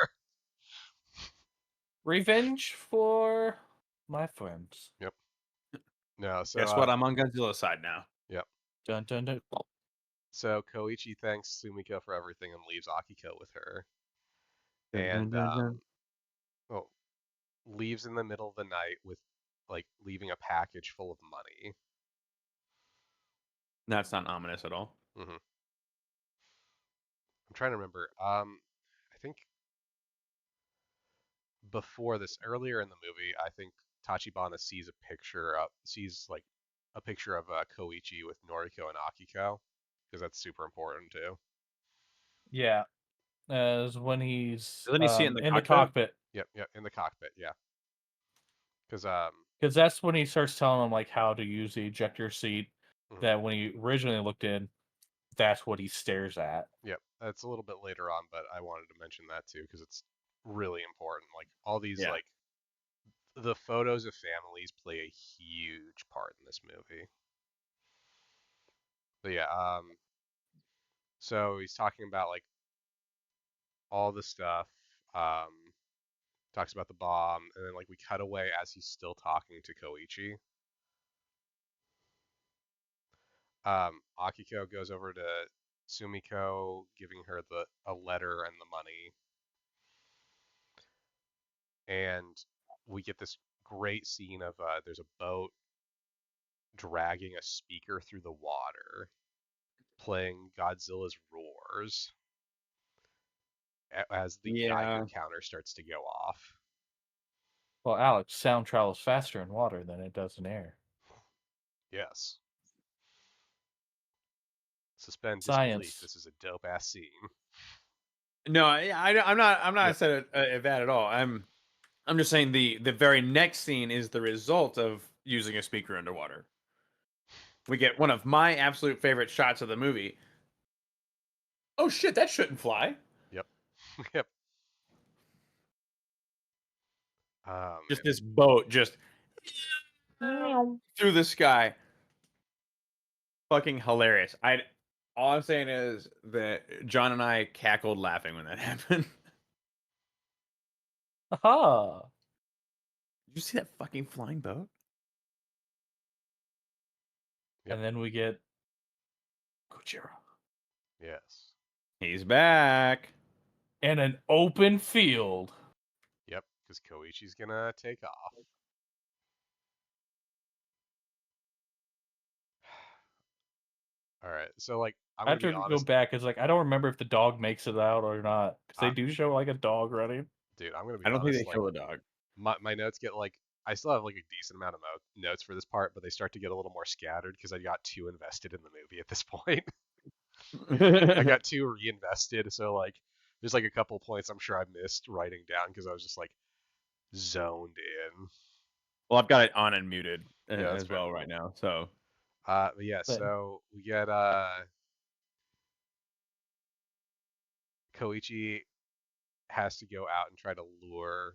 Revenge for my friends. Yep. No, so Guess what? I'm on Godzilla's side now. yep. Dun dun dun. So Koichi thanks Sumiko for everything and leaves Akiko with her, Dun, dun, and dun, dun. well, leaves in the middle of the night with like leaving a package full of money. That's not ominous at all. Hmm. I'm trying to remember. I think before this, earlier in the movie, I think Tachibana sees like a picture of Koichi with Noriko and Akiko, because that's super important too. Yeah, as when he's Doesn't he see it in the in the cockpit? cockpit, Yep, in the cockpit, yeah. Because because that's when he starts telling him like how to use the ejector seat. Mhm. That when he originally looked in, that's what he stares at. Yep, that's a little bit later on, but I wanted to mention that too because it's really important. Like all these Yeah. like the photos of families play a huge part in this movie. But yeah, so he's talking about like all the stuff. Talks about the bomb, and then like we cut away as he's still talking to Koichi. Akiko goes over to Sumiko, giving her a letter and the money, and we get this great scene of there's a boat dragging a speaker through the water, playing Godzilla's roars as the Geiger Yeah. counter starts to go off. Well, Alex, sound travels faster in water than it does in air. Yes. Suspend disbelief. Science. This is a dope ass scene. No, I'm not. I'm not Yep. upset at that at all. I'm just saying the very next scene is the result of using a speaker underwater. We get one of my absolute favorite shots of the movie. Oh shit, that shouldn't fly. Yep. Yep. Just Man. this boat just through the sky. Fucking hilarious. All I'm saying is that John and I cackled laughing when that happened. Aha! Did you see that fucking flying boat? Yep. And then we get Gojira. Yes. He's back. And an open field. Yep. Because Koichi's gonna take off. All right. So like, I'm I gonna have be to go honest, back. It's like I don't remember if the dog makes it out or not. Because they do show like a dog running. dude. I'm gonna be I don't think honest. they Like, kill the dog. my notes get like, I still have like a decent amount of notes for this part, but they start to get a little more scattered because I got too invested in the movie at this point. I got too reinvested, so like, there's like a couple points I'm sure I missed writing down because I was just like zoned in. Well, I've got it on and muted Yeah, that's as fair. well right now. So But yeah, But so we get Koichi has to go out and try to lure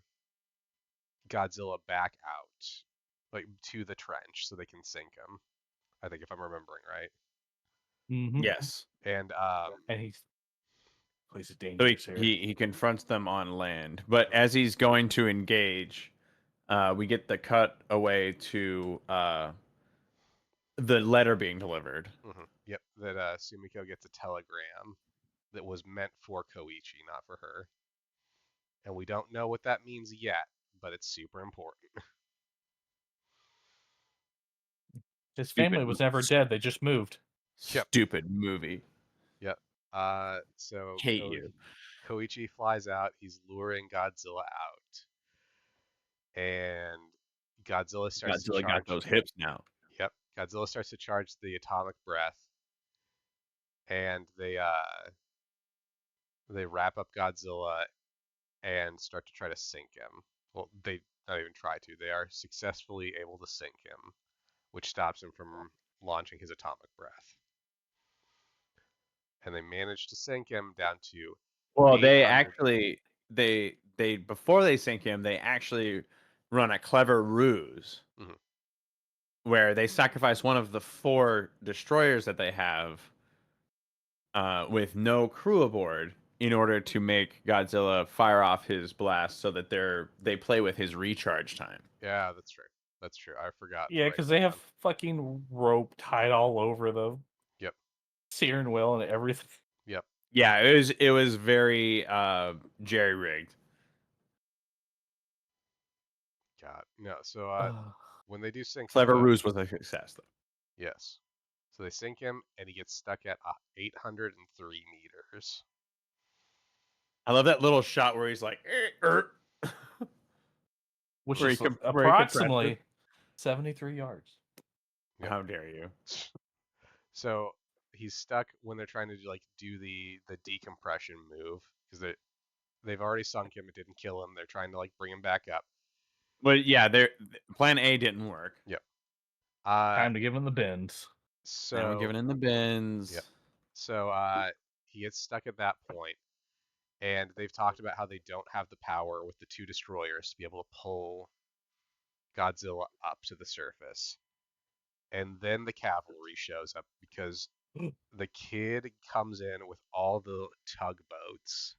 Godzilla back out, like to the trench, so they can sink him. I think if I'm remembering right. yes. And and he plays it So dangerous here. he confronts them on land, but as he's going to engage, we get the cut away to the letter being delivered. yep, that Sumiko gets a telegram that was meant for Koichi, not for her. And we don't know what that means yet, but it's super important. His Stupid, family was never dead. They just moved. Yep. stupid movie. Yep. So Hate you. Koichi flies out. He's luring Godzilla out, and Godzilla starts to Godzilla got charge. those hips now. Yep. Godzilla starts to charge the atomic breath, and they wrap up Godzilla and start to try to sink him. Well, they not even try to. They are successfully able to sink him, which stops him from launching his atomic breath. And they manage to sink him down to Well, 800. they before they sink him, they actually run a clever ruse, Mhm. where they sacrifice one of the 4 destroyers that they have with no crew aboard in order to make Godzilla fire off his blast so that they play with his recharge time. Yeah, that's true. That's true. I forgot to Yeah, write because that they have down. fucking rope tied all over the Yep. steering wheel and everything. Yep. Yeah, it was very jerry rigged. God. No. So Ugh. when they do sink him Clever though, ruse was a success though. yes. So they sink him and he gets stuck at 803 meters. I love that little shot where he's like, Which where is where he compresses. approximately 73 yards. Yep. How dare you? So he's stuck when they're trying to do the decompression move because they've already sunk him. It didn't kill him. They're trying to bring him back up. But yeah, plan A didn't work. Yep. Time to give him the bends. Now we're So giving in the bins. Yep. So he gets stuck at that point, and they've talked about how they don't have the power with the 2 destroyers to be able to pull Godzilla up to the surface. And then the cavalry shows up because the kid comes in with all the tugboats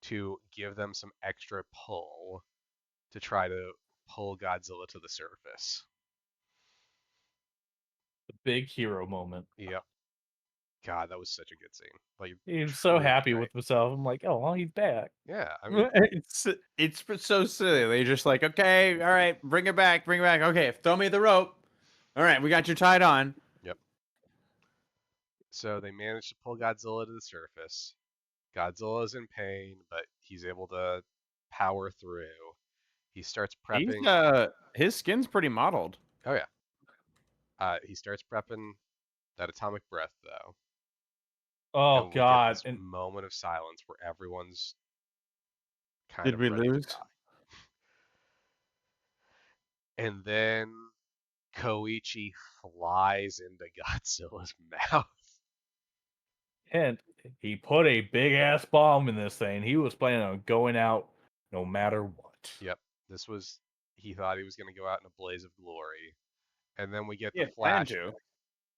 to give them some extra pull to try to pull Godzilla to the surface. The big hero moment. Yep. God, that was such a good scene. He's so truly happy great. with himself. I'm like, oh, well, he's back. Yeah, I mean, It's so silly. They just like, okay, all right, bring it back. Okay, throw me the rope. All right, we got you tied on. yep. So they managed to pull Godzilla to the surface. Godzilla is in pain, but he's able to power through. He starts He's prepping. his skin's pretty mottled. Oh yeah. He starts prepping that atomic breath though, Oh and we get God! this And moment of silence where everyone's kind Did of we ready to lose? die. And then Koichi flies into Godzilla's mouth. hint, he put a big ass bomb in this thing. He was planning on going out no matter what. Yep. He thought he was going to go out in a blaze of glory. And then we get the Yeah, plan flash. to.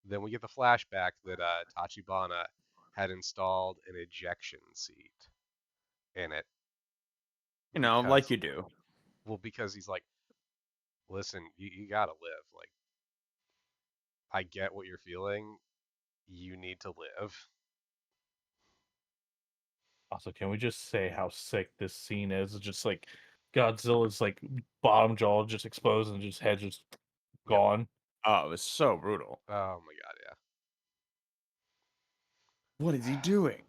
Then we get the flashback that Tachibana had installed an ejection seat in it You know, like because, you do. because he's like, listen, you gotta live. I get what you're feeling. You need to live. Also, can we just say how sick this scene is? It's just like Godzilla's bottom jaw just exposed and just head just Yep. gone. Oh, it was so brutal. Oh my god, yeah. What is he doing?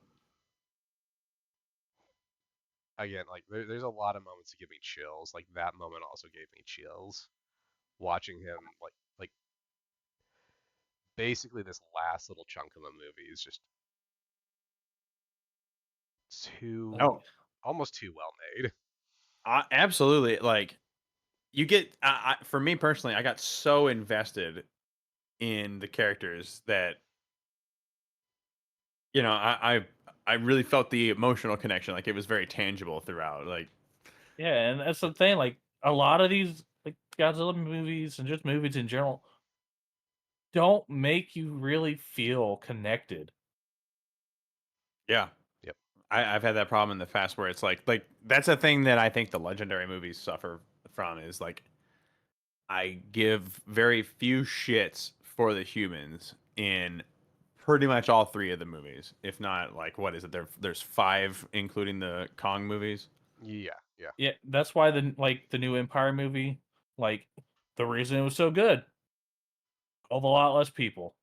Again, there's a lot of moments that give me chills. That moment also gave me chills. Watching him, basically this last little chunk of the movie is just Oh, almost too well made. absolutely. Like you get for me personally, I got so invested in the characters that I really felt the emotional connection. Like it was very tangible throughout. Like Yeah, and that's the thing. Like a lot of these Godzilla movies and just movies in general don't make you really feel connected. yeah, Yep. I've had that problem in the past where it's like that's a thing that I think the legendary movies suffer from is like I give very few shits for the humans in pretty much all 3 of the movies. If not, like what is it? There's 5, including the Kong movies. Yeah, yeah. Yeah, that's why the new Empire movie, the reason it was so good, killed a lot less people.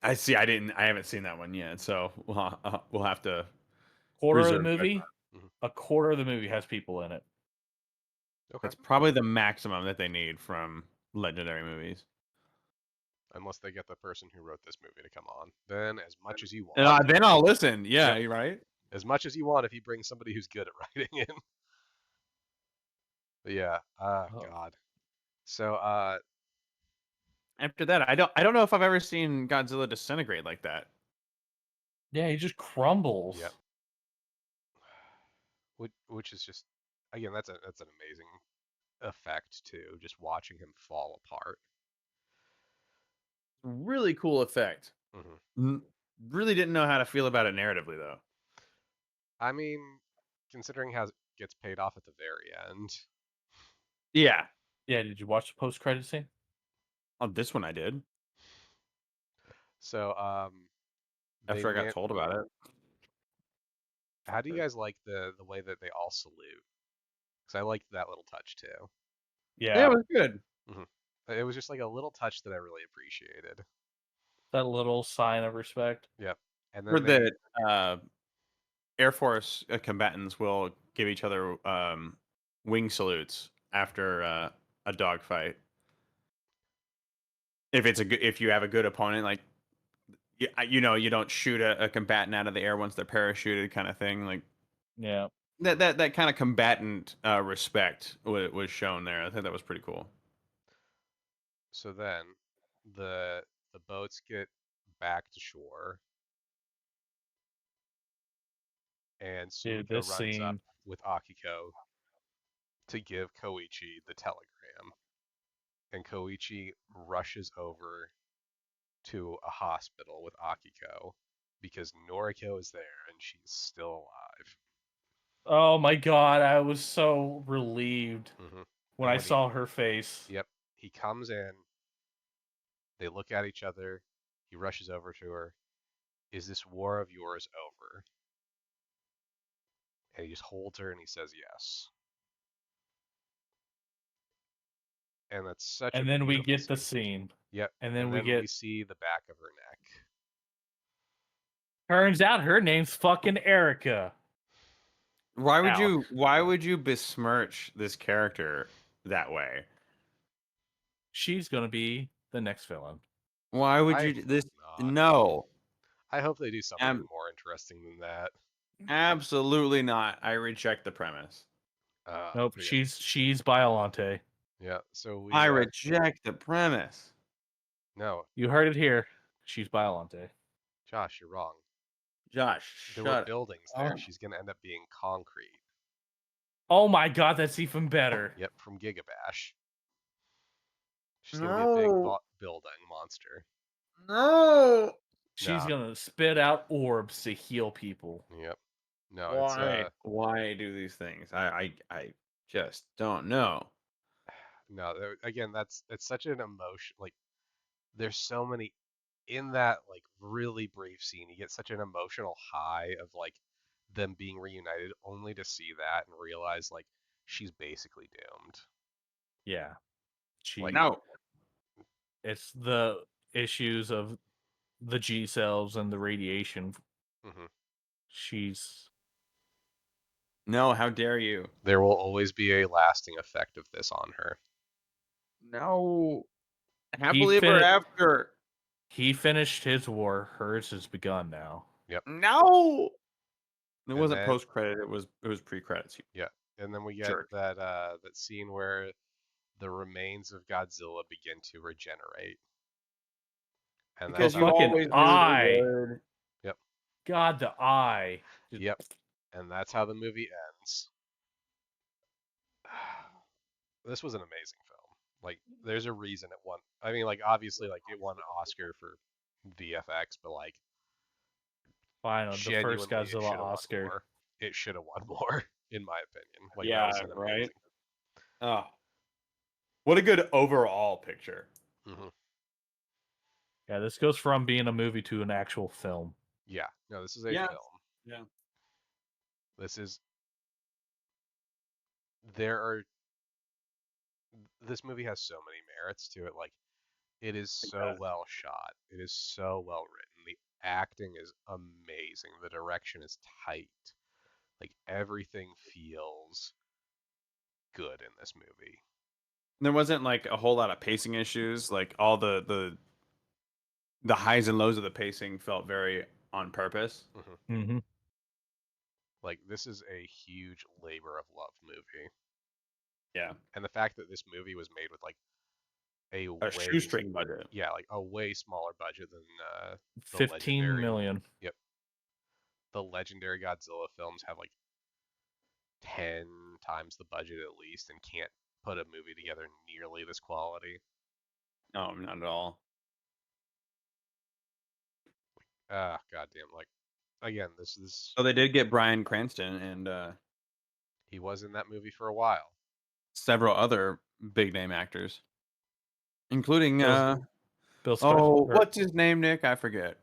I see. I haven't seen that one yet, so we'll have to Quarter of the reserve movie, judgment. Mhm. a quarter of the movie has people in it. Okay. That's probably the maximum that they need from legendary movies. Unless they get the person who wrote this movie to come on, then as much as you And want. then I'll listen. Yeah, Yep. you're right. As much as you want if you bring somebody who's good at writing in. But yeah. Oh. God. So After that, I don't know if I've ever seen Godzilla disintegrate like that. Yeah, he just crumbles. Yep. Which is just, again, that's an amazing effect too, just watching him fall apart. Really cool effect. Hmm. Really didn't know how to feel about it narratively though. I mean, considering how it gets paid off at the very end. Yeah. Yeah, did you watch the post credit scene? Oh, this one I did So, they after I got man, told about it. how do you guys like the way that they all salute? Because I liked that little touch too. Yeah, it Yeah, was good. Hmm. It was just like a little touch that I really appreciated. that little sign of respect. Yep. And For then they, the Air Force combatants will give each other wing salutes after a dogfight. If you have a good opponent, like you don't shoot a combatant out of the air once they're parachuted, kind of thing. Like Yeah. that kind of combatant respect was shown there. I think that was pretty cool. so then the the boats get back to shore, and Dude, Sumiko this runs up scene. with Akiko to give Koichi the telegram, and Koichi rushes over to a hospital with Akiko because Noriko is there and she's still alive. Oh my god, I was so relieved Hmm. when And I when he, saw her face. yep, he comes in, they look at each other, he rushes over to her. Is this war of yours over? And he just holds her and he says yes. And that's such a And then we beautiful get the scene. scene. Yep. And And then we then we get see the back of her neck. turns out her name's fucking Erica. Ow. Why would you besmirch this character that way? She's gonna be the next villain. Why would I you hope this? not. No, I hope they do something ab- more interesting than that. absolutely not. I reject the premise. Nope, Yeah. she's Biolante. Yeah. So I we reject the premise. no, You heard it here. She's Biolante. Josh, you're wrong. Josh, There were shut buildings there. up. She's gonna end up being concrete. Oh my god, that's even better. Yep, from Gigabash. She's gonna be a big No, building monster. no. She's No. gonna spit out orbs to heal people. Yep. No, it's Why? Why do these things? I just don't know. no. Again, that's it's such an emotion. Like there's so many in that like really brief scene. You get such an emotional high of like them being reunited, only to see that and realize like she's basically doomed. Yeah. Like, No. It's the issues of the G cells and the radiation. mhm. She's No, how dare you? There will always be a lasting effect of this on her. No. he Happily ever after. he finished his war. Hers has begun now. Yep. No. It And wasn't then post credit. It was pre credits. yeah, and then we get Jerk. that scene where the remains of Godzilla begin to regenerate, and The that's Because you how fucking always knew they eye. would. yep, God, the eye. Just, yep, and that's how the movie ends. This was an amazing film. Like, there's a reason it won. I mean, like obviously, like it won an Oscar for VFX, but like Final, the first genuinely, it Godzilla should have won Oscar. more. It should have won more, in my opinion. Like that Yeah, was an right. amazing. Oh, what a good overall picture. Hmm. Yeah, this goes from being a movie to an actual film. Yeah, no, this is a Yeah. film. Yeah. This is there are this movie has so many merits to it. Like it is so well shot. It is so well written. The acting is amazing. The direction is tight. Like everything feels good in this movie. There wasn't like a whole lot of pacing issues. Like all the highs and lows of the pacing felt very on purpose. Hmm. Mm-hmm. Like this is a huge labor of love movie. Yeah. And the fact that this movie was made with like a A way shoestring budget. yeah, like a way smaller budget than the 15 million. Yep. The legendary Godzilla films have like 10 times the budget at least and can't put a movie together nearly this quality. No, not at all. Ah, goddamn! Like, again, this is So they did get Bryan Cranston and he was in that movie for a while. several other big name actors, including Bill Skarsgård, or what's his name, Nick? I forget.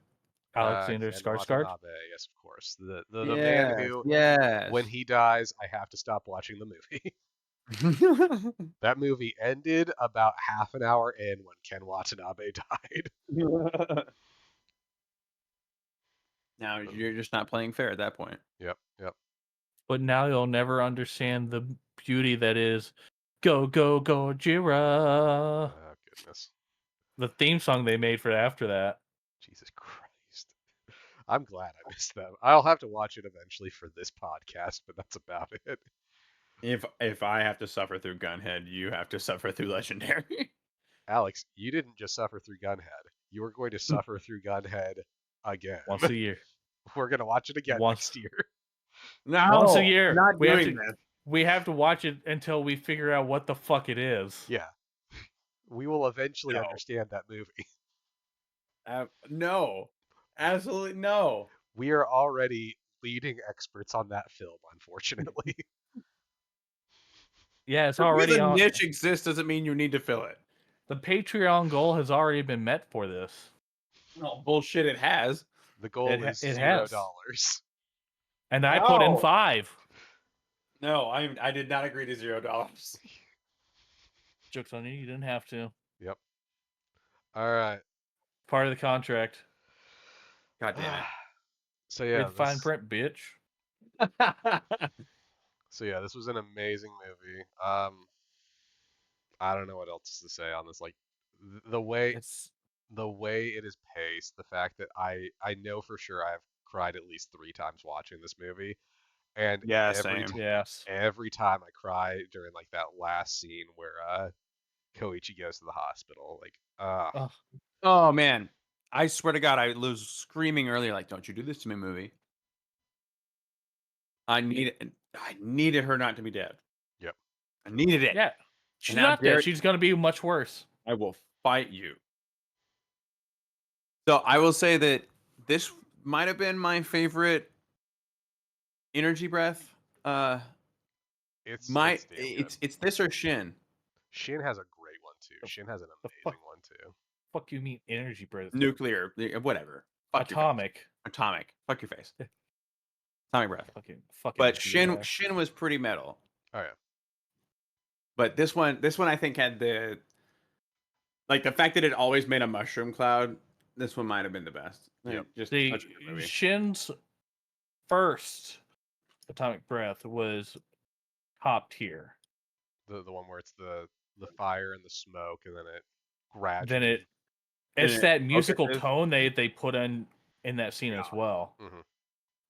Alexander Ken Skarsgård. Watanabe, yes, of course. The man Yes, who, yes. when he dies, I have to stop watching the movie. That movie ended about half an hour in when Ken Watanabe died. Now you're just not playing fair at that point. Yep. But now you'll never understand the beauty that is Go Go Gojira. Oh, goodness. The theme song they made for after that. Jesus Christ. I'm glad I missed that. I'll have to watch it eventually for this podcast, but that's about it. If I have to suffer through Gunhead, you have to suffer through Legendary. Alex, you didn't just suffer through Gunhead. You are going to suffer through Gunhead again. Once a year. We're going to watch it again next year. No, Once a year. I'm not we doing have to, this. We have to watch it until we figure out what the fuck it is. Yeah. We will eventually No. understand that movie. No, absolutely no. We are already leading experts on that film, unfortunately. Yeah, it's Because already a on. niche exists doesn't mean you need to fill it. The Patreon goal has already been met for this. No bullshit. It has. The goal is It $0. has. And I put in No. 5. No, I did not agree to $0. Joke's on you. You didn't have to. Yep. All right. Part of the contract. God damn it. So yeah, Read fine print, bitch. So yeah, this was an amazing movie. I don't know what else to say on this. Like the way it is paced, the fact that I know for sure I've cried at least 3 times watching this movie, and Yeah, same. Yes. every time I cry during like that last scene where Koichi goes to the hospital. Like, Ugh. Oh man, I swear to God, I was screaming earlier, like, "Don't you do this to me, movie." I needed her not to be dead. Yep. I needed it. Yeah. She's And how not dare dead. She's going to be much worse. I will fight you. So I will say that this might have been my favorite energy breath. It's My damn good. it's this or Shin. Shin has a great one too. Shin has an amazing one too. Fuck you mean energy breath? Nuclear, whatever. Fuck your face. Atomic. Atomic. Fuck your face. Atomic breath. Fucking But D-bag. Shin was pretty metal. Oh yeah. But this one I think had the fact that it always made a mushroom cloud. This one might have been the best. Yep. Just The such a good movie. Shin's first atomic breath was top tier. The one where it's the fire and the smoke, and then it gradually. Then it's that musical focuses. tone they put in that scene as well. Mm-hmm.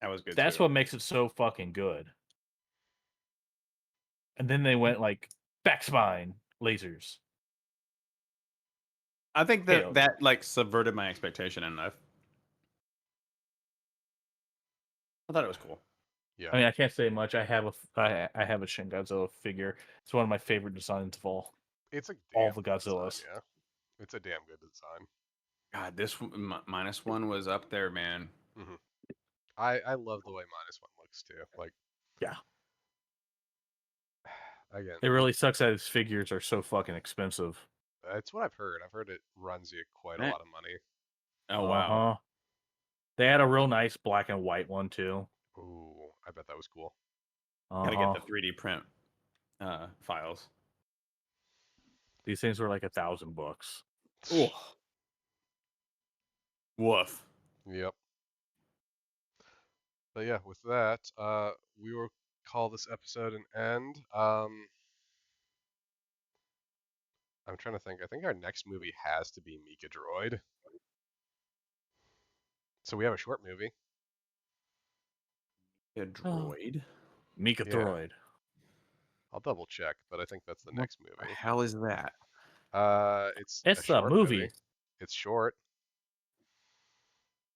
That was good. That's too. what makes it so fucking good. And then they went like back spine lasers. I think that like subverted my expectation enough. I thought it was cool. Yeah. I mean, I can't say much. I have a Shin Godzilla figure. It's one of my favorite designs of all. It's a all damn the good design, Godzillas. yeah. It's a damn good design. God, this -1 was up there, man. Mm-hmm. I love the way -1 looks too. Like, yeah. Again, it really sucks that his figures are so fucking expensive. That's what I've heard. I've heard it runs you quite a lot of money. Oh wow. They had a real nice black and white one too. Ooh, I bet that was cool. Gotta get the 3D print files. These things were like $1,000. Ooh. Woof. Yep. But yeah, with that, we will call this episode an end. I'm trying to think. I think our next movie has to be Mika Droid. So we have a short movie. A droid? Mika Droid. I'll double check, but I think that's the next movie. What the hell is that? It's a short movie. It's short.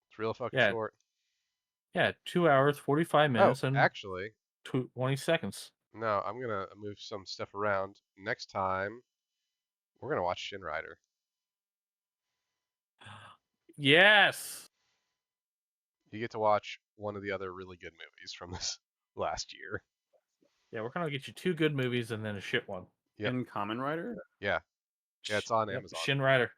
It's real fucking short. Yeah, 2 hours, 45 minutes, and actually 20 seconds. No, I'm gonna move some stuff around. Next time, we're gonna watch Shin Rider. Yes. You get to watch one of the other really good movies from this last year. Yeah, we're gonna get you 2 good movies and then a shit one. Yep. In Common Rider? Yeah, it's on Yep, Amazon. Shin Rider.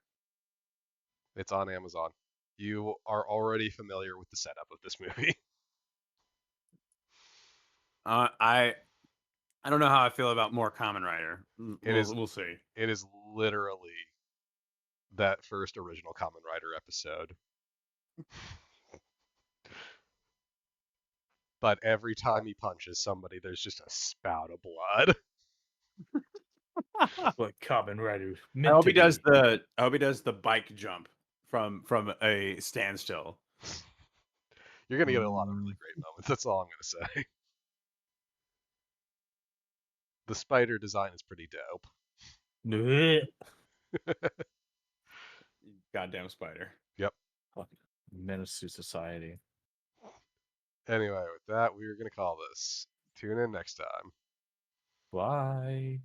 It's on Amazon. You are already familiar with the setup of this movie. I don't know how I feel about more Common Rider. It is We'll see. it is literally that first original Kamen Rider episode. But every time he punches somebody, there's just a spout of blood. What Kamen Rider I meant hope to he does be. the bike jump from a standstill. You're gonna get a lot of really great moments. That's all I'm gonna say. The spider design is pretty dope. Blech. Goddamn spider. Yep. Fucking menace to society. Anyway, with that, we're gonna call this. Tune in next time. Bye.